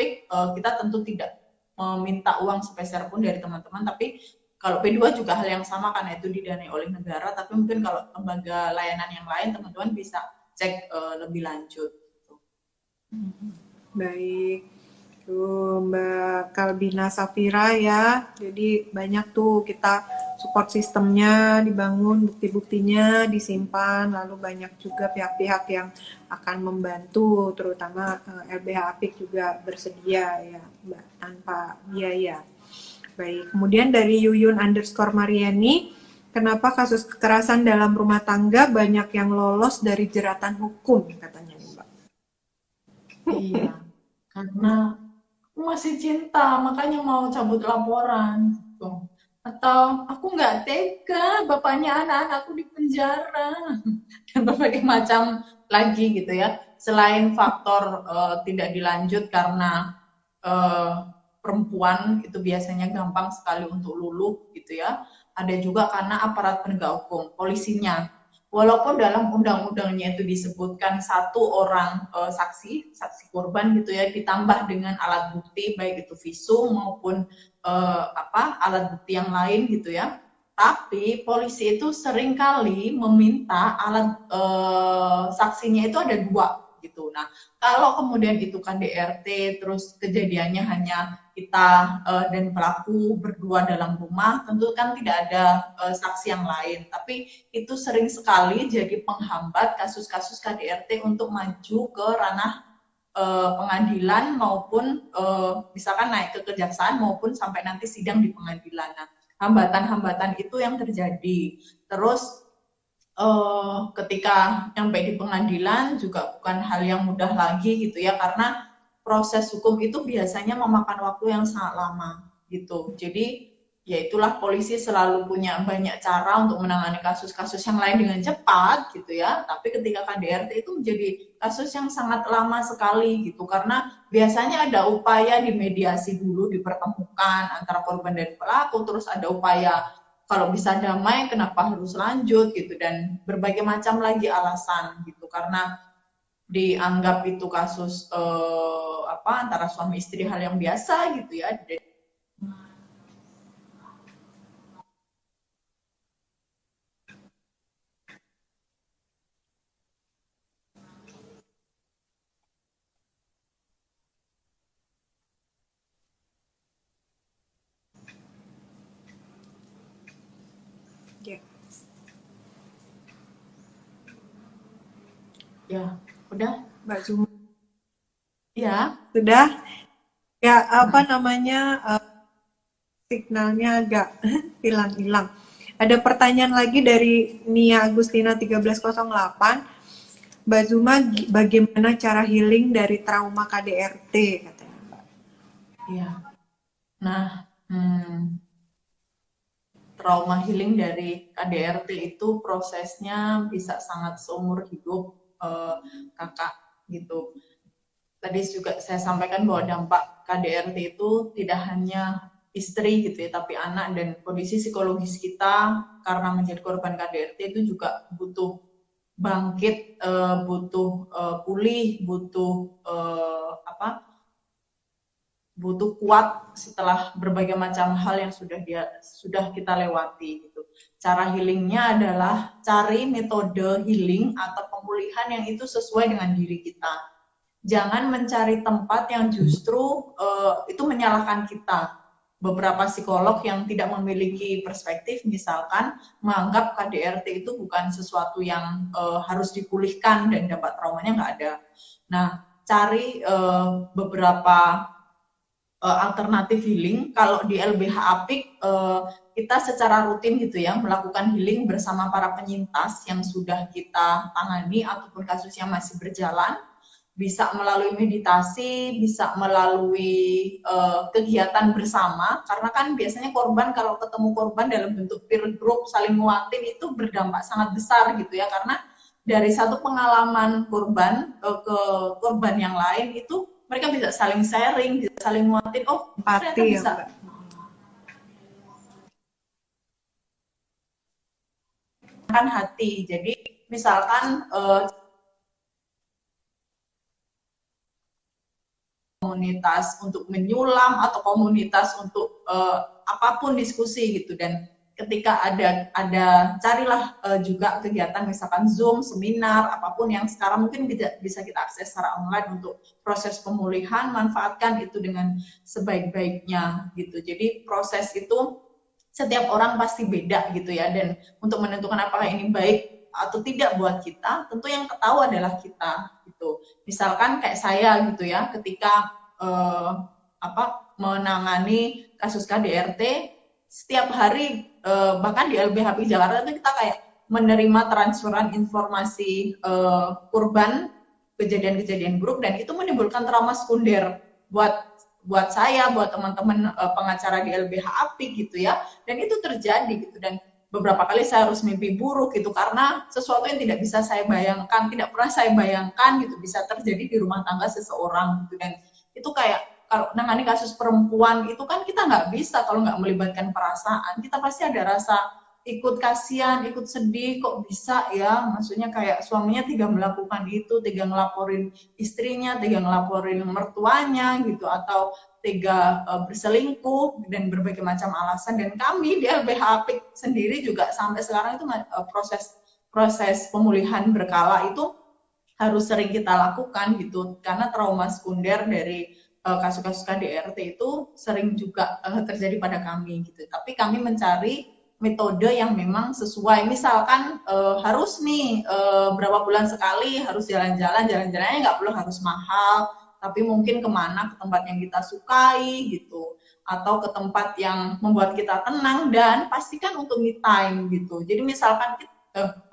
kita tentu tidak meminta uang sepeser pun dari teman-teman, tapi kalau P2 juga hal yang sama karena itu didanai oleh negara, tapi mungkin kalau lembaga layanan yang lain teman-teman bisa cek lebih lanjut. Baik. Tuh Mbak Kalbina Safira ya. Jadi banyak tuh kita support sistemnya dibangun, bukti-buktinya disimpan, lalu banyak juga pihak-pihak yang akan membantu, terutama LBH Apik juga bersedia ya Mbak, tanpa biaya. Baik, kemudian dari Yuyun_Mariani, kenapa kasus kekerasan dalam rumah tangga banyak yang lolos dari jeratan hukum katanya nih Mbak. Iya, karena aku masih cinta, makanya mau cabut laporan gitu. Atau aku nggak tega, bapaknya anak-anakku di penjara. Dan berbagai macam lagi gitu ya. Selain faktor tidak dilanjut karena eh, perempuan itu biasanya gampang sekali untuk luluh gitu ya. Ada juga karena aparat penegak hukum, polisinya. Walaupun dalam undang-undangnya itu disebutkan satu orang saksi korban gitu ya, ditambah dengan alat bukti baik itu visum maupun alat bukti yang lain gitu ya. Tapi polisi itu seringkali meminta alat saksinya itu ada dua gitu. Nah, kalau kemudian itu KDRT, terus kejadiannya hanya kita dan pelaku berdua dalam rumah, tentu kan tidak ada saksi yang lain. Tapi itu sering sekali jadi penghambat kasus-kasus KDRT untuk maju ke ranah pengadilan maupun misalkan naik ke kejaksaan maupun sampai nanti sidang di pengadilan. Nah, hambatan-hambatan itu yang terjadi. Terus ketika nyampe di pengadilan juga bukan hal yang mudah lagi gitu ya, karena proses hukum itu biasanya memakan waktu yang sangat lama gitu. Jadi ya itulah polisi selalu punya banyak cara untuk menangani kasus-kasus yang lain dengan cepat gitu ya. Tapi ketika KDRT itu menjadi kasus yang sangat lama sekali gitu, karena biasanya ada upaya dimediasi dulu, dipertemukan antara korban dan pelaku, terus ada upaya kalau bisa damai kenapa harus lanjut gitu, dan berbagai macam lagi alasan gitu, karena dianggap itu kasus antara suami istri hal yang biasa gitu ya. Ya. Ya, udah. Mbak Zuma. Ya. Sudah? Ya, apa namanya, signalnya agak hilang-hilang. Ada pertanyaan lagi dari Nia Agustina 1308. Mbak Zuma, bagaimana cara healing dari trauma KDRT? Katanya Mbak. Iya. Nah, trauma healing dari KDRT itu prosesnya bisa sangat seumur hidup kakak gitu. Tadi juga saya sampaikan bahwa dampak KDRT itu tidak hanya istri gitu ya, tapi anak, dan kondisi psikologis kita karena menjadi korban KDRT itu juga butuh bangkit, butuh pulih, butuh butuh kuat setelah berbagai macam hal yang sudah kita lewati gitu. Cara healingnya adalah cari metode healing atau pemulihan yang itu sesuai dengan diri kita. Jangan mencari tempat yang justru itu menyalahkan kita. Beberapa psikolog yang tidak memiliki perspektif misalkan menganggap KDRT itu bukan sesuatu yang harus dipulihkan dan dampak traumanya nggak ada. Nah, cari beberapa alternatif healing. Kalau di LBH Apik kita secara rutin gitu ya melakukan healing bersama para penyintas yang sudah kita tangani ataupun kasus yang masih berjalan, bisa melalui meditasi, bisa melalui kegiatan bersama, karena kan biasanya korban kalau ketemu korban dalam bentuk peer group saling nguatin itu berdampak sangat besar gitu ya, karena dari satu pengalaman korban ke korban yang lain itu mereka bisa saling sharing, bisa saling nguatin, oh ternyata Empati ya bisa Mbak. kan hati. Jadi misalkan komunitas untuk menyulam atau komunitas untuk apapun diskusi gitu. Dan ketika ada carilah juga kegiatan misalkan Zoom, seminar, apapun yang sekarang mungkin bisa kita akses secara online untuk proses pemulihan, manfaatkan itu dengan sebaik-baiknya gitu. Jadi proses itu setiap orang pasti beda gitu ya, dan untuk menentukan apakah ini baik atau tidak buat kita, tentu yang tahu adalah kita gitu. Misalkan kayak saya gitu ya, ketika menangani kasus KDRT, setiap hari bahkan di LBHP Jakarta itu kita kayak menerima transferan informasi korban kejadian-kejadian buruk, dan itu menimbulkan trauma sekunder buat saya, buat teman-teman pengacara di LBH API gitu ya. Dan itu terjadi gitu, dan beberapa kali saya harus mimpi buruk gitu karena sesuatu yang tidak bisa saya bayangkan, tidak pernah saya bayangkan gitu bisa terjadi di rumah tangga seseorang gitu. Dan itu kayak kalau nangani kasus perempuan itu kan kita nggak bisa kalau nggak melibatkan perasaan. Kita pasti ada rasa ikut kasihan, ikut sedih, kok bisa ya, maksudnya kayak suaminya tega melakukan itu, tega ngelaporin istrinya, tega ngelaporin mertuanya gitu, atau tega berselingkuh dan berbagai macam alasan. Dan kami di LBH Apik sendiri juga sampai sekarang itu proses pemulihan berkala itu harus sering kita lakukan gitu, karena trauma sekunder dari kasus-kasus KDRT itu sering juga terjadi pada kami gitu. Tapi kami mencari metode yang memang sesuai. Misalkan harus nih berapa bulan sekali harus jalan-jalan, jalan-jalannya nggak perlu harus mahal, tapi mungkin kemana, ke tempat yang kita sukai gitu, atau ke tempat yang membuat kita tenang, dan pastikan untuk me time gitu. Jadi misalkan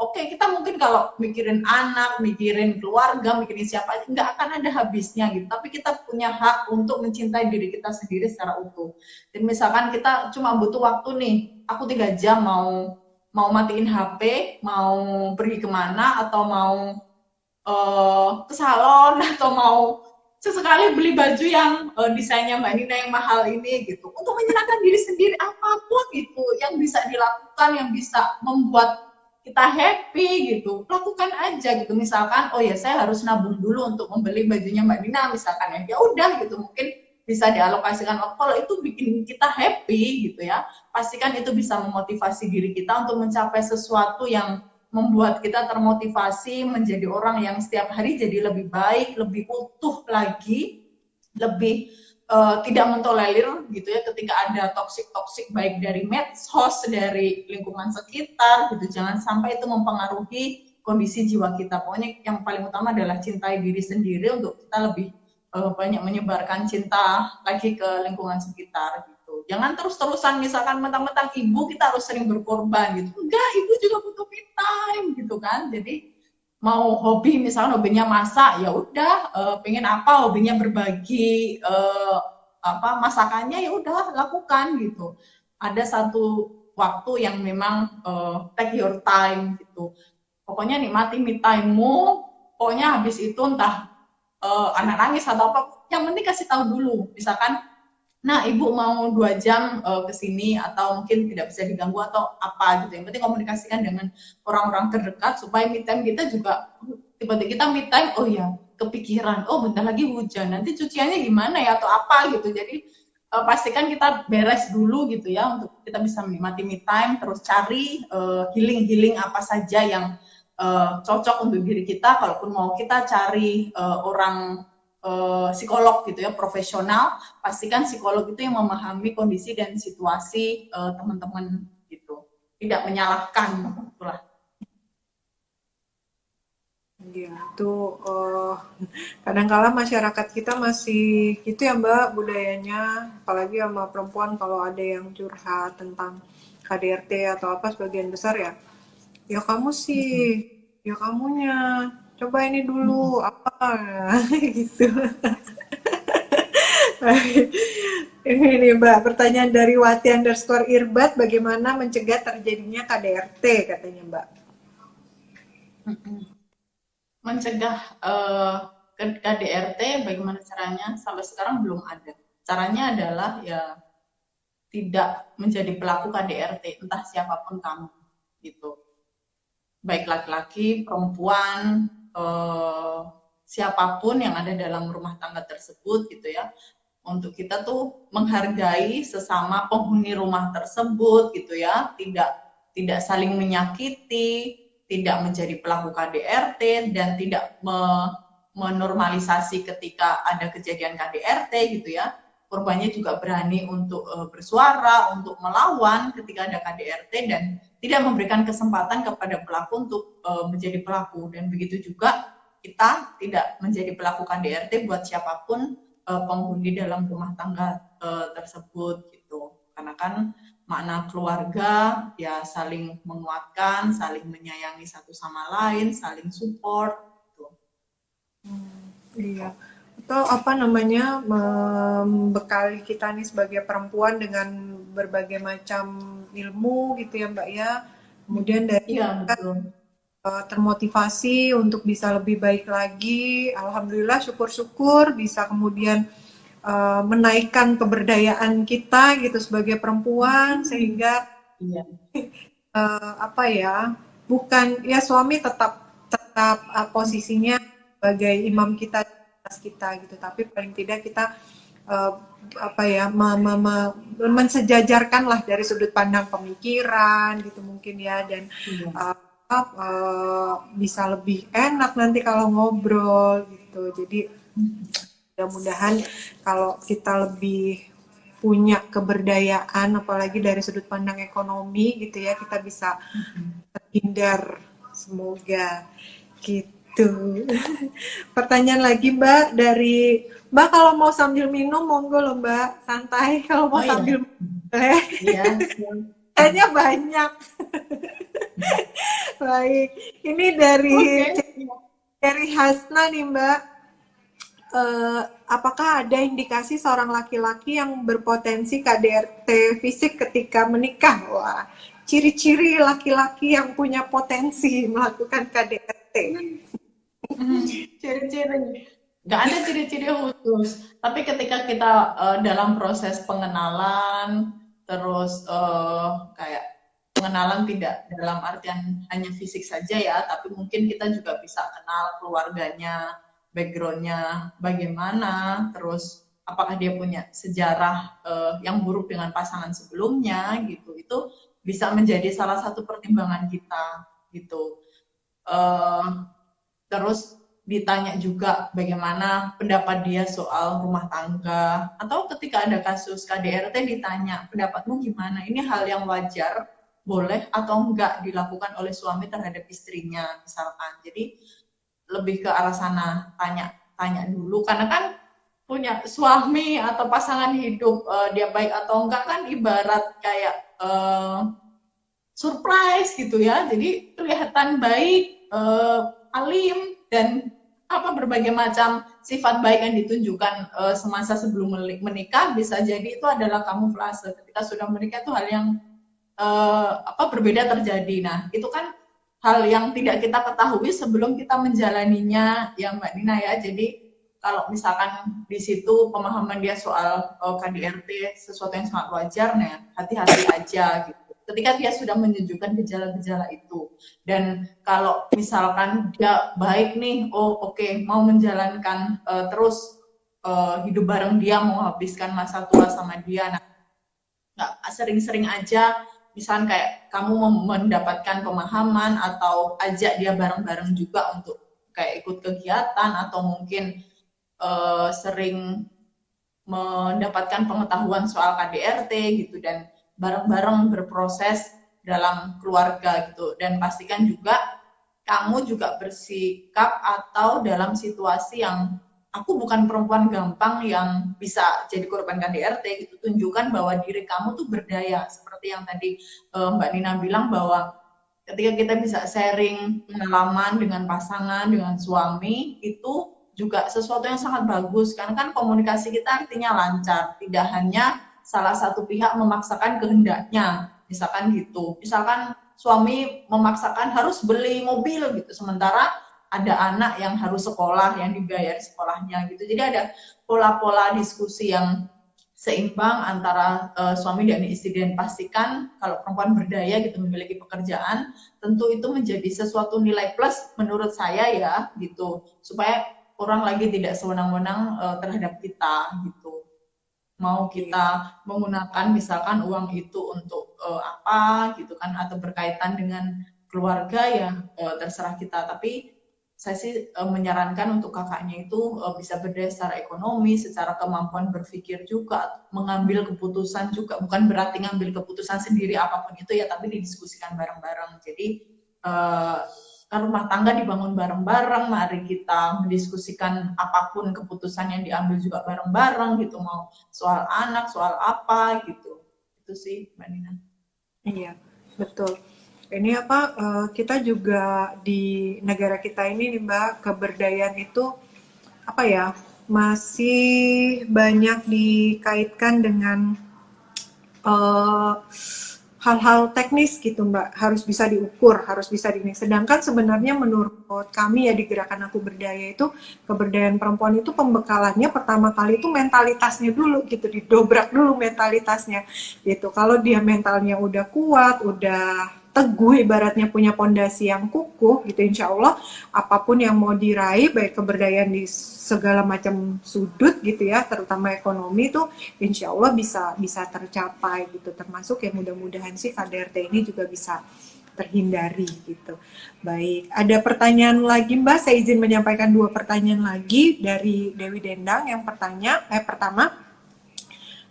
oke, kita mungkin kalau mikirin anak, mikirin keluarga, mikirin siapa, nggak akan ada habisnya gitu. Tapi kita punya hak untuk mencintai diri kita sendiri secara utuh. Dan misalkan kita cuma butuh waktu nih, aku 3 jam mau matiin HP, mau pergi kemana, atau mau ke salon, atau mau sesekali beli baju yang desainnya Mbak Nina yang mahal ini gitu, untuk menyenangkan diri sendiri, apapun itu yang bisa dilakukan, yang bisa membuat kita happy gitu, lakukan aja gitu. Misalkan oh ya saya harus nabung dulu untuk membeli bajunya Mbak Nina misalkan, ya udah gitu, mungkin bisa dialokasikan waktu. Kalau itu bikin kita happy gitu ya, pastikan itu bisa memotivasi diri kita untuk mencapai sesuatu yang membuat kita termotivasi menjadi orang yang setiap hari jadi lebih baik, lebih utuh lagi, lebih tidak mentolerir gitu ya ketika ada toksik baik dari medsos, dari lingkungan sekitar gitu. Jangan sampai itu mempengaruhi kondisi jiwa kita. Pokoknya yang paling utama adalah cintai diri sendiri untuk kita lebih banyak menyebarkan cinta lagi ke lingkungan sekitar gitu. Jangan terus-terusan misalkan mentang-mentang ibu kita harus sering berkorban gitu. Enggak, ibu juga butuh me time gitu kan. Jadi mau hobi, misalnya hobinya masak, ya udah pengen apa, hobinya berbagi masakannya, ya udah lakukan gitu. Ada satu waktu yang memang take your time gitu. Pokoknya nikmati me time-mu, pokoknya habis itu entah anak nangis atau apa, yang penting kasih tahu dulu. Misalkan nah ibu mau 2 jam ke sini, atau mungkin tidak bisa diganggu atau apa gitu. Yang penting komunikasikan dengan orang-orang terdekat supaya me time kita juga, tiba-tiba kita me time, oh ya kepikiran, oh bentar lagi hujan, nanti cuciannya gimana ya atau apa gitu. Jadi pastikan kita beres dulu gitu ya, untuk kita bisa menikmati me time. Terus cari healing apa saja yang cocok untuk diri kita. Kalaupun mau kita cari orang psikolog gitu ya, profesional, pastikan psikolog itu yang memahami kondisi dan situasi teman-teman gitu, tidak menyalahkan, itulah. Ya, itu kadang-kala masyarakat kita masih gitu ya Mbak, budayanya, apalagi sama perempuan kalau ada yang curhat tentang KDRT atau apa, sebagian besar ya kamu sih, ya kamunya, coba ini dulu apa gitu. Ini nih Mbak, pertanyaan dari Wati_Irbat, bagaimana mencegah terjadinya KDRT katanya Mbak? Mencegah KDRT bagaimana caranya? Sampai sekarang belum ada. Caranya adalah ya tidak menjadi pelaku KDRT, entah siapapun kamu gitu. Baik laki-laki, perempuan, siapapun yang ada dalam rumah tangga tersebut gitu ya, untuk kita tuh menghargai sesama penghuni rumah tersebut gitu ya, tidak saling menyakiti, tidak menjadi pelaku KDRT, dan tidak menormalisasi ketika ada kejadian KDRT gitu ya. Korbannya juga berani untuk bersuara, untuk melawan ketika ada KDRT, dan tidak memberikan kesempatan kepada pelaku untuk menjadi pelaku. Dan begitu juga kita tidak menjadi pelaku KDRT buat siapapun penghuni dalam rumah tangga tersebut gitu. Karena kan makna keluarga ya saling menguatkan, saling menyayangi satu sama lain, saling support gitu. Iya. Atau apa namanya, membekali kita nih sebagai perempuan dengan berbagai macam ilmu gitu ya Mbak ya. Kemudian dari Iya, betul. termotivasi untuk bisa lebih baik lagi. Alhamdulillah, syukur-syukur bisa kemudian menaikkan keberdayaan kita gitu sebagai perempuan, sehingga Iya. apa ya, bukan ya, suami tetap tetap posisinya sebagai imam kita di atas kita gitu, tapi paling tidak kita apa ya, mensejajarkan lah dari sudut pandang pemikiran gitu mungkin ya, dan Iya. bisa lebih enak nanti kalau ngobrol gitu. Jadi mudah-mudahan kalau kita lebih punya keberdayaan, apalagi dari sudut pandang ekonomi gitu ya, kita bisa terhindar, semoga gitu. Pertanyaan lagi Mbak, dari Mbak, kalau mau sambil minum monggo loh Mbak, santai kalau mau iya. sambil boleh. Iya. Kayaknya banyak. Baik, ini dari Hasna nih Mbak. Apakah ada indikasi seorang laki-laki yang berpotensi KDRT fisik ketika menikah? Wah, ciri-ciri laki-laki yang punya potensi melakukan KDRT. Ciri-ciri. Nggak ada ciri-ciri khusus. Tapi ketika kita dalam proses pengenalan, terus kayak pengenalan tidak dalam artian hanya fisik saja ya, tapi mungkin kita juga bisa kenal keluarganya, backgroundnya bagaimana, terus apakah dia punya sejarah yang buruk dengan pasangan sebelumnya gitu. Itu bisa menjadi salah satu pertimbangan kita gitu. Terus ditanya juga bagaimana pendapat dia soal rumah tangga, atau ketika ada kasus KDRT ditanya pendapatmu gimana. Ini hal yang wajar, boleh atau enggak dilakukan oleh suami terhadap istrinya misalkan. Jadi lebih ke arah sana, tanya dulu, karena kan punya suami atau pasangan hidup dia baik atau enggak kan ibarat kayak surprise gitu ya. Jadi kelihatan baik, alim, dan berbagai macam sifat baik yang ditunjukkan semasa sebelum menikah, bisa jadi itu adalah kamuflase. Ketika sudah menikah itu hal yang berbeda terjadi. Nah, itu kan hal yang tidak kita ketahui sebelum kita menjalaninya ya Mbak Nina ya. Jadi kalau misalkan di situ pemahaman dia soal KDRT sesuatu yang sangat wajar, nah hati-hati aja gitu ketika dia sudah menunjukkan gejala-gejala itu. Dan kalau misalkan dia baik nih, oke, mau menjalankan terus hidup bareng dia, mau habiskan masa tua sama dia, nah nggak sering-sering aja, misalkan kayak kamu mendapatkan pemahaman atau ajak dia bareng-bareng juga untuk kayak ikut kegiatan, atau mungkin sering mendapatkan pengetahuan soal KDRT gitu, dan bareng-bareng berproses dalam keluarga gitu. Dan pastikan juga kamu juga bersikap atau dalam situasi yang aku bukan perempuan gampang yang bisa jadi korban KDRT gitu. Tunjukkan bahwa diri kamu tuh berdaya, seperti yang tadi Mbak Nina bilang, bahwa ketika kita bisa sharing pengalaman dengan pasangan, dengan suami, itu juga sesuatu yang sangat bagus, karena kan komunikasi kita artinya lancar, tidak hanya salah satu pihak memaksakan kehendaknya, misalkan gitu. Misalkan suami memaksakan harus beli mobil gitu, sementara ada anak yang harus sekolah, yang dibayar sekolahnya gitu. Jadi ada pola-pola diskusi yang seimbang antara suami dan istri, dan pastikan kalau perempuan berdaya gitu, memiliki pekerjaan, tentu itu menjadi sesuatu nilai plus menurut saya ya gitu, supaya orang lagi tidak sewenang-wenang terhadap kita gitu. Mau kita menggunakan misalkan uang itu untuk apa gitu kan, atau berkaitan dengan keluarga ya terserah kita. Tapi saya sih menyarankan untuk kakaknya itu bisa berdaya secara ekonomi, secara kemampuan berpikir juga, mengambil keputusan juga. Bukan berarti ngambil keputusan sendiri apapun itu ya, tapi didiskusikan bareng-bareng. Jadi rumah tangga dibangun bareng-bareng, mari kita mendiskusikan apapun keputusan yang diambil juga bareng-bareng gitu, mau soal anak, soal apa gitu. Itu sih Mbak Nina. Iya, betul. Ini apa, kita juga di negara kita ini nih Mbak, keberdayaan itu apa ya, masih banyak dikaitkan dengan hal-hal teknis gitu Mbak, harus bisa diukur, harus bisa ini. Sedangkan sebenarnya menurut kami ya di Gerakan Aku Berdaya itu, keberdayaan perempuan itu pembekalannya pertama kali itu mentalitasnya dulu gitu, didobrak dulu mentalitasnya gitu. Kalau dia mentalnya udah kuat, udah teguh, ibaratnya punya pondasi yang kukuh gitu, insya Allah apapun yang mau diraih, baik keberdayaan di segala macam sudut gitu ya, terutama ekonomi itu insya Allah bisa tercapai gitu, termasuk yang mudah-mudahan sih KDRT ini juga bisa terhindari gitu. Baik, ada pertanyaan lagi Mbak, saya izin menyampaikan 2 pertanyaan lagi dari Dewi Dendang. Yang pertama,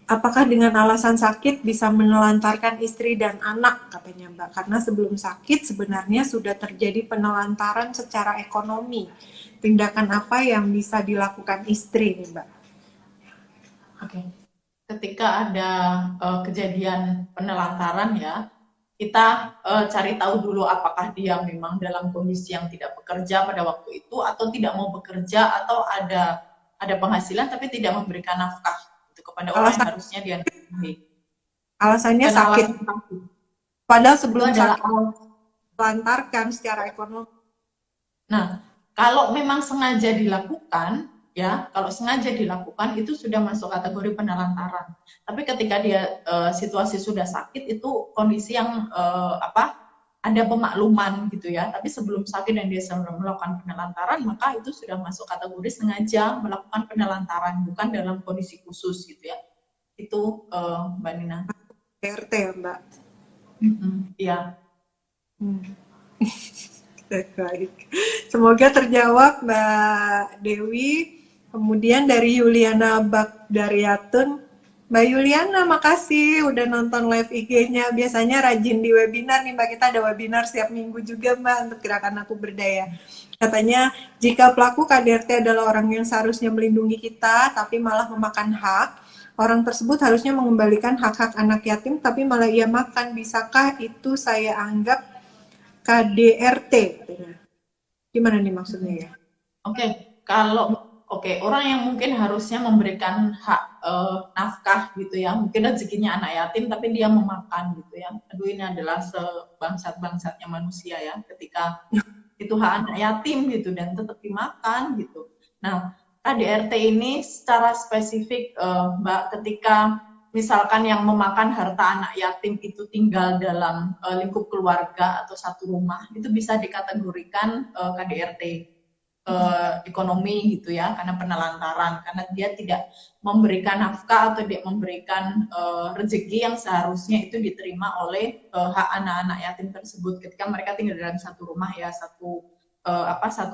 apakah dengan alasan sakit bisa menelantarkan istri dan anak, katanya Mbak. Karena sebelum sakit sebenarnya sudah terjadi penelantaran secara ekonomi. Tindakan apa yang bisa dilakukan istri nih Mbak? Oke. Ketika ada kejadian penelantaran ya, kita cari tahu dulu apakah dia memang dalam kondisi yang tidak bekerja pada waktu itu, atau tidak mau bekerja, atau ada penghasilan tapi tidak memberikan nafkah kepada orang yang harusnya dia nafkahi. Alasannya sakit. Padahal sebelum sakit melantarkan secara ekonomi. Nah, kalau memang sengaja dilakukan, ya, kalau sengaja dilakukan itu sudah masuk kategori penelantaran. Tapi ketika dia situasi sudah sakit, itu kondisi yang ada pemakluman gitu ya. Tapi sebelum sakit dan dia sudah melakukan penelantaran, maka itu sudah masuk kategori sengaja melakukan penelantaran, bukan dalam kondisi khusus gitu ya. Itu Mbak Nina. RT ya Mbak? Iya. Baik. Semoga terjawab Mbak Dewi. Kemudian dari Yuliana Bagdaryatun. Mbak Yuliana, makasih udah nonton live IG-nya. Biasanya rajin di webinar nih Mbak. Kita ada webinar setiap minggu juga Mbak untuk Gerakan Aku Berdaya. Katanya, jika pelaku KDRT adalah orang yang seharusnya melindungi kita, tapi malah memakan hak, orang tersebut harusnya mengembalikan hak-hak anak yatim, tapi malah ia makan. Bisakah itu saya anggap KDRT? Gimana nih maksudnya ya? Oke, orang yang mungkin harusnya memberikan hak nafkah gitu ya, mungkin rezekinya anak yatim tapi dia memakan gitu ya. Aduh, ini adalah sebangsat-bangsatnya manusia ya, ketika itu hak anak yatim gitu dan tetap dimakan gitu. Nah, KDRT ini secara spesifik Mbak, ketika misalkan yang memakan harta anak yatim itu tinggal dalam lingkup keluarga atau satu rumah, itu bisa dikategorikan KDRT ekonomi gitu ya, karena penelantaran, karena dia tidak memberikan nafkah atau dia memberikan rezeki yang seharusnya itu diterima oleh hak anak-anak yatim tersebut ketika mereka tinggal dalam satu rumah ya, satu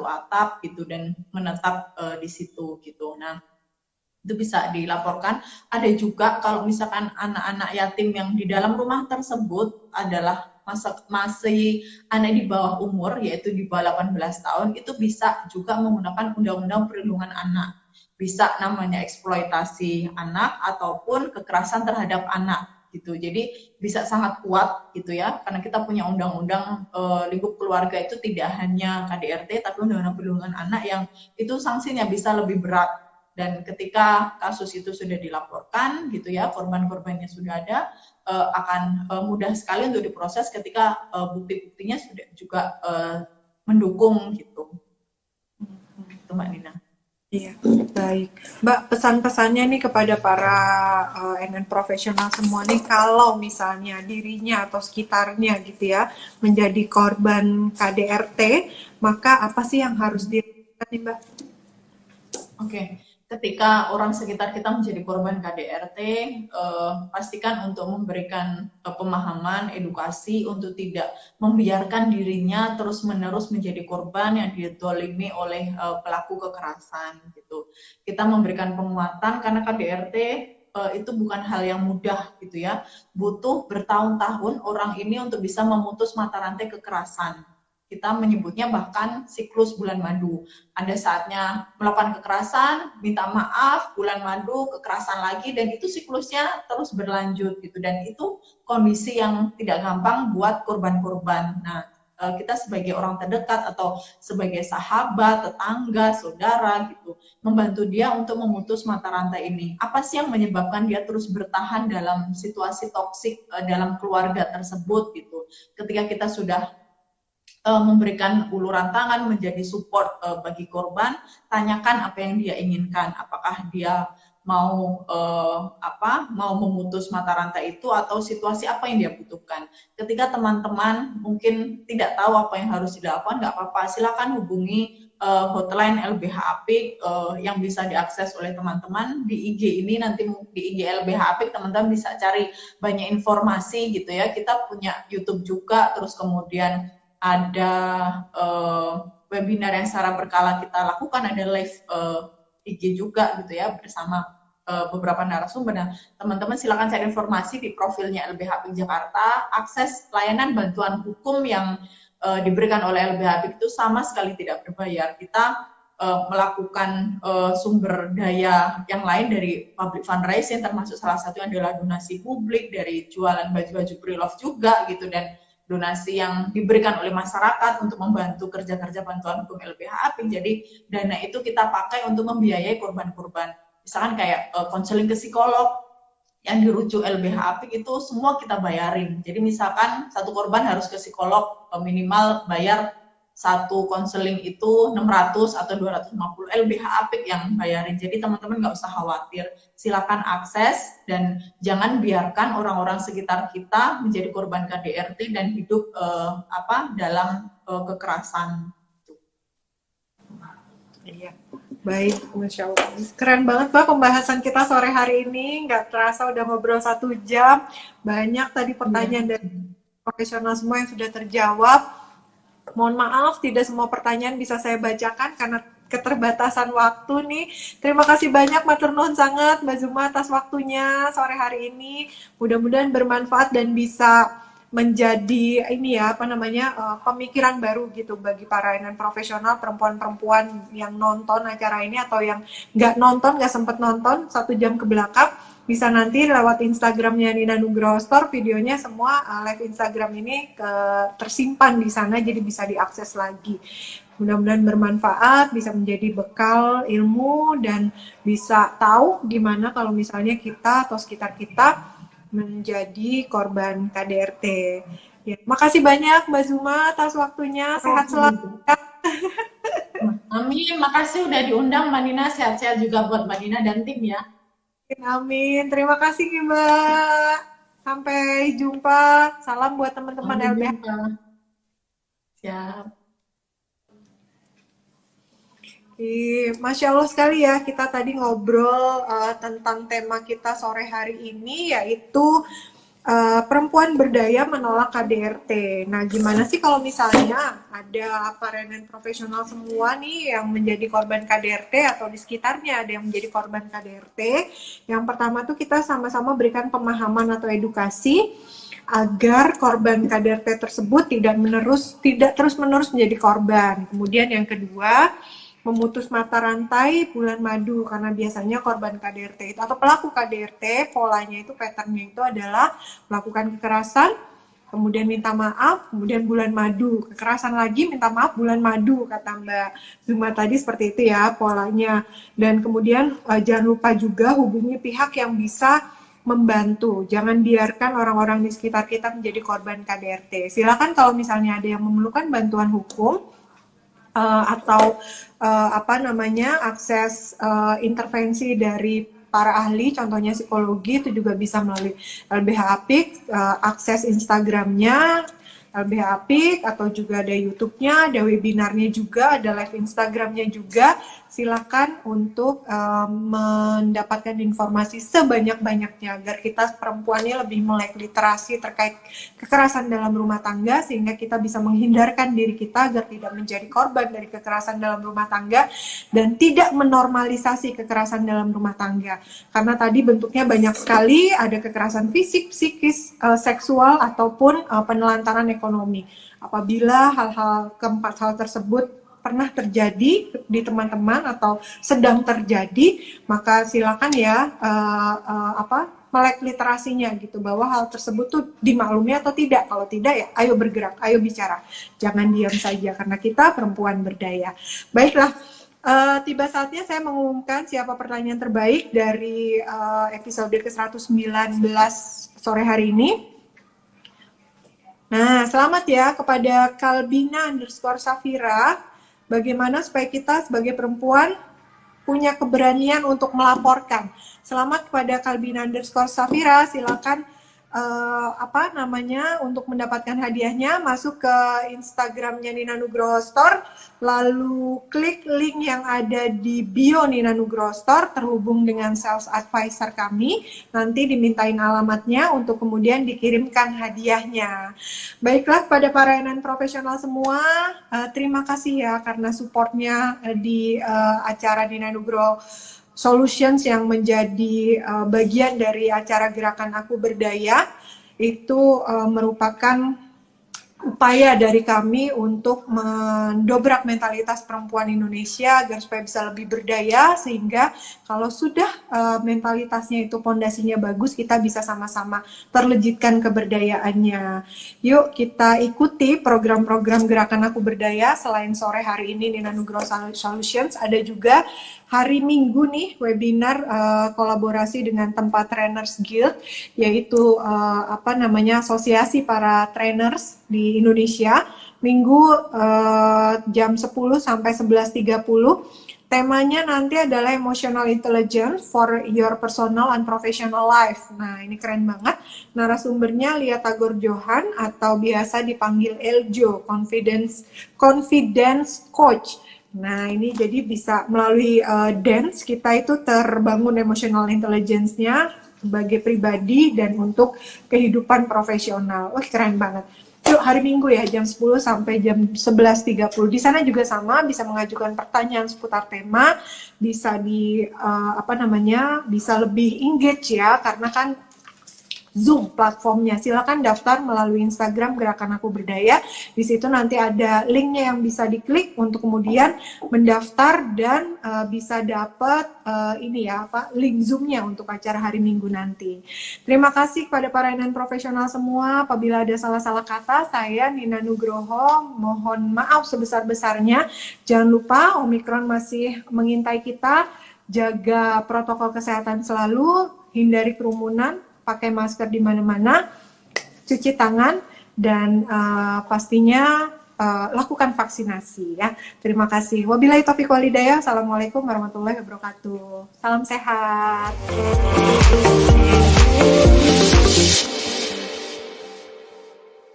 atap gitu dan menetap di situ gitu. Nah, itu bisa dilaporkan. Ada juga kalau misalkan anak-anak yatim yang di dalam rumah tersebut adalah masih anak di bawah umur, yaitu di bawah 18 tahun, itu bisa juga menggunakan Undang-Undang Perlindungan Anak. Bisa namanya eksploitasi anak ataupun kekerasan terhadap anak gitu. Jadi bisa sangat kuat gitu ya, karena kita punya undang-undang lingkup keluarga itu tidak hanya KDRT, tapi Undang-Undang Perlindungan Anak yang itu sanksinya bisa lebih berat. Dan ketika kasus itu sudah dilaporkan gitu ya, korban-korbannya sudah ada, akan mudah sekali untuk diproses ketika bukti-buktinya sudah juga mendukung gitu. Itu Mbak Nina. Iya, baik. Mbak, pesan-pesannya nih kepada para NN profesional semua nih, kalau misalnya dirinya atau sekitarnya gitu ya, menjadi korban KDRT, maka apa sih yang harus dilakukan nih Mbak? Oke, ketika orang sekitar kita menjadi korban KDRT, pastikan untuk memberikan pemahaman, edukasi untuk tidak membiarkan dirinya terus-menerus menjadi korban yang didolimi oleh pelaku kekerasan gitu. Kita memberikan penguatan karena KDRT itu bukan hal yang mudah gitu ya. Butuh bertahun-tahun orang ini untuk bisa memutus mata rantai kekerasan. Kita menyebutnya bahkan siklus bulan madu. Ada saatnya melakukan kekerasan, minta maaf, bulan madu, kekerasan lagi, dan itu siklusnya terus berlanjut gitu. Dan itu kondisi yang tidak gampang buat korban-korban. Nah, kita sebagai orang terdekat atau sebagai sahabat, tetangga, saudara gitu, membantu dia untuk memutus mata rantai ini. Apa sih yang menyebabkan dia terus bertahan dalam situasi toksik dalam keluarga tersebut gitu. Ketika kita sudah memberikan uluran tangan, menjadi support bagi korban, tanyakan apa yang dia inginkan, apakah dia mau mau memutus mata rantai itu atau situasi apa yang dia butuhkan. Ketika teman-teman mungkin tidak tahu apa yang harus dilakukan, nggak apa-apa, silakan hubungi hotline LBH Apik yang bisa diakses oleh teman-teman di IG ini. Nanti di IG LBH Apik teman-teman bisa cari banyak informasi gitu ya. Kita punya YouTube juga, terus kemudian ada webinar yang secara berkala kita lakukan, ada live IG juga gitu ya bersama beberapa narasumber. Nah, teman-teman silakan cari informasi di profilnya LBH Apik Jakarta. Akses layanan bantuan hukum yang diberikan oleh LBH Apik itu sama sekali tidak berbayar. Kita melakukan sumber daya yang lain dari public fundraising, termasuk salah satunya adalah donasi publik, dari jualan baju-baju pre-love juga gitu, dan donasi yang diberikan oleh masyarakat untuk membantu kerja-kerja bantuan hukum LBH Apik. Jadi dana itu kita pakai untuk membiayai korban-korban. Misalkan kayak konseling ke psikolog yang dirujuk LBH Apik itu semua kita bayarin. Jadi misalkan satu korban harus ke psikolog, minimal bayar satu konseling itu 600 atau 250, LBH Apik yang bayarin. Jadi teman-teman nggak usah khawatir, silakan akses dan jangan biarkan orang-orang sekitar kita menjadi korban KDRT dan hidup dalam kekerasan. Iya, baik, Masya Allah. Keren banget Mbak pembahasan kita sore hari ini, nggak terasa udah ngobrol 1 jam. Banyak tadi pertanyaan dari profesional semua yang sudah terjawab. Mohon maaf, tidak semua pertanyaan bisa saya bacakan karena keterbatasan waktu nih. Terima kasih banyak Matur Nuwun sangat Mbak Zuma atas waktunya sore hari ini. Mudah-mudahan bermanfaat dan bisa menjadi pemikiran baru gitu bagi para profesional, perempuan-perempuan yang nonton acara ini atau yang nggak sempat nonton 1 jam ke belakang. Bisa nanti lewat Instagramnya Nina Nugroho Store, videonya semua live Instagram ini tersimpan di sana, jadi bisa diakses lagi. Mudah-mudahan bermanfaat, bisa menjadi bekal ilmu, dan bisa tahu gimana kalau misalnya kita atau sekitar kita menjadi korban KDRT. Ya, makasih banyak Mbak Zuma atas waktunya, sehat selalu. Amin, makasih udah diundang Mbak Nina, sehat-sehat juga buat Mbak Nina dan tim ya. Amin. Terima kasih Mbak. Sampai jumpa. Salam buat teman-teman LBH. Siap. Masya Allah sekali ya, kita tadi ngobrol tentang tema kita sore hari ini, yaitu perempuan berdaya menolak KDRT. Nah, gimana sih kalau misalnya ada aparenen profesional semua nih yang menjadi korban KDRT atau di sekitarnya ada yang menjadi korban KDRT? Yang pertama tuh kita sama-sama berikan pemahaman atau edukasi agar korban KDRT tersebut tidak terus-menerus menjadi korban. Kemudian yang kedua, memutus mata rantai bulan madu, karena biasanya korban KDRT itu atau pelaku KDRT polanya itu, patternnya itu adalah melakukan kekerasan, kemudian minta maaf, kemudian bulan madu, kekerasan lagi, minta maaf, bulan madu, kata Mbak Zuma tadi, seperti itu ya polanya. Dan kemudian jangan lupa juga hubungi pihak yang bisa membantu, jangan biarkan orang-orang di sekitar kita menjadi korban KDRT. Silakan kalau misalnya ada yang memerlukan bantuan hukum atau akses intervensi dari para ahli, contohnya psikologi, itu juga bisa melalui LBH Apik, akses Instagramnya LBH Apik, atau juga ada YouTube-nya, ada webinarnya juga, ada live Instagramnya juga. silakan untuk mendapatkan informasi sebanyak-banyaknya agar kita perempuannya lebih melek literasi terkait kekerasan dalam rumah tangga, sehingga kita bisa menghindarkan diri kita agar tidak menjadi korban dari kekerasan dalam rumah tangga dan tidak menormalisasi kekerasan dalam rumah tangga. Karena tadi bentuknya banyak sekali, ada kekerasan fisik, psikis, seksual, ataupun penelantaran ekonomi. Apabila keempat hal tersebut pernah terjadi di teman-teman atau sedang terjadi, maka silakan ya melek literasinya gitu, bahwa hal tersebut tuh dimaklumi atau tidak. Kalau tidak ya ayo bergerak, ayo bicara, jangan diam saja karena kita perempuan berdaya. Baiklah, tiba saatnya saya mengumumkan siapa pertanyaan terbaik dari episode ke-119 sore hari ini. Nah, selamat ya kepada Kalbina_Safira. Bagaimana supaya kita sebagai perempuan punya keberanian untuk melaporkan. Selamat kepada Kalbina_Safira. Silakan untuk mendapatkan hadiahnya masuk ke Instagramnya Nina Nugroho Store, lalu klik link yang ada di bio Nina Nugroho Store, terhubung dengan sales advisor kami, nanti dimintain alamatnya untuk kemudian dikirimkan hadiahnya. Baiklah, pada para NN profesional semua, terima kasih ya karena supportnya di acara Nina Nugroho Solutions yang menjadi bagian dari acara Gerakan Aku Berdaya. Itu merupakan upaya dari kami untuk mendobrak mentalitas perempuan Indonesia agar supaya bisa lebih berdaya, sehingga kalau sudah mentalitasnya itu pondasinya bagus, kita bisa sama-sama terlejitkan keberdayaannya. Yuk kita ikuti program-program Gerakan Aku Berdaya. Selain sore hari ini Nina Nugroho Solutions, ada juga hari Minggu nih webinar kolaborasi dengan Tempat Trainers Guild, yaitu asosiasi para trainers di Indonesia. Minggu jam 10 sampai 11.30. Temanya nanti adalah Emotional Intelligence for Your Personal and Professional Life. Nah, ini keren banget. Narasumbernya Lia Tagor Johan atau biasa dipanggil Eljo, Confidence Coach. Nah, ini jadi bisa melalui dance kita itu terbangun emotional intelligence-nya sebagai pribadi dan untuk kehidupan profesional. Wah, keren banget. Yuk, hari Minggu ya, jam 10 sampai jam 11.30. Di sana juga sama, bisa mengajukan pertanyaan seputar tema, bisa bisa lebih engage ya, karena kan Zoom platformnya. Silakan daftar melalui Instagram Gerakan Aku Berdaya. Di situ nanti ada linknya yang bisa diklik untuk kemudian mendaftar dan bisa dapat link Zoom-nya untuk acara hari Minggu nanti. Terima kasih kepada para NN profesional semua. Apabila ada salah-salah kata, saya Nina Nugroho mohon maaf sebesar-besarnya. Jangan lupa Omikron masih mengintai kita. Jaga protokol kesehatan selalu, hindari kerumunan, pakai masker di mana-mana, cuci tangan, dan pastinya lakukan vaksinasi ya. Terima kasih. Wabillahi taufiq wal hidayah. Assalamualaikum warahmatullahi wabarakatuh. Salam sehat.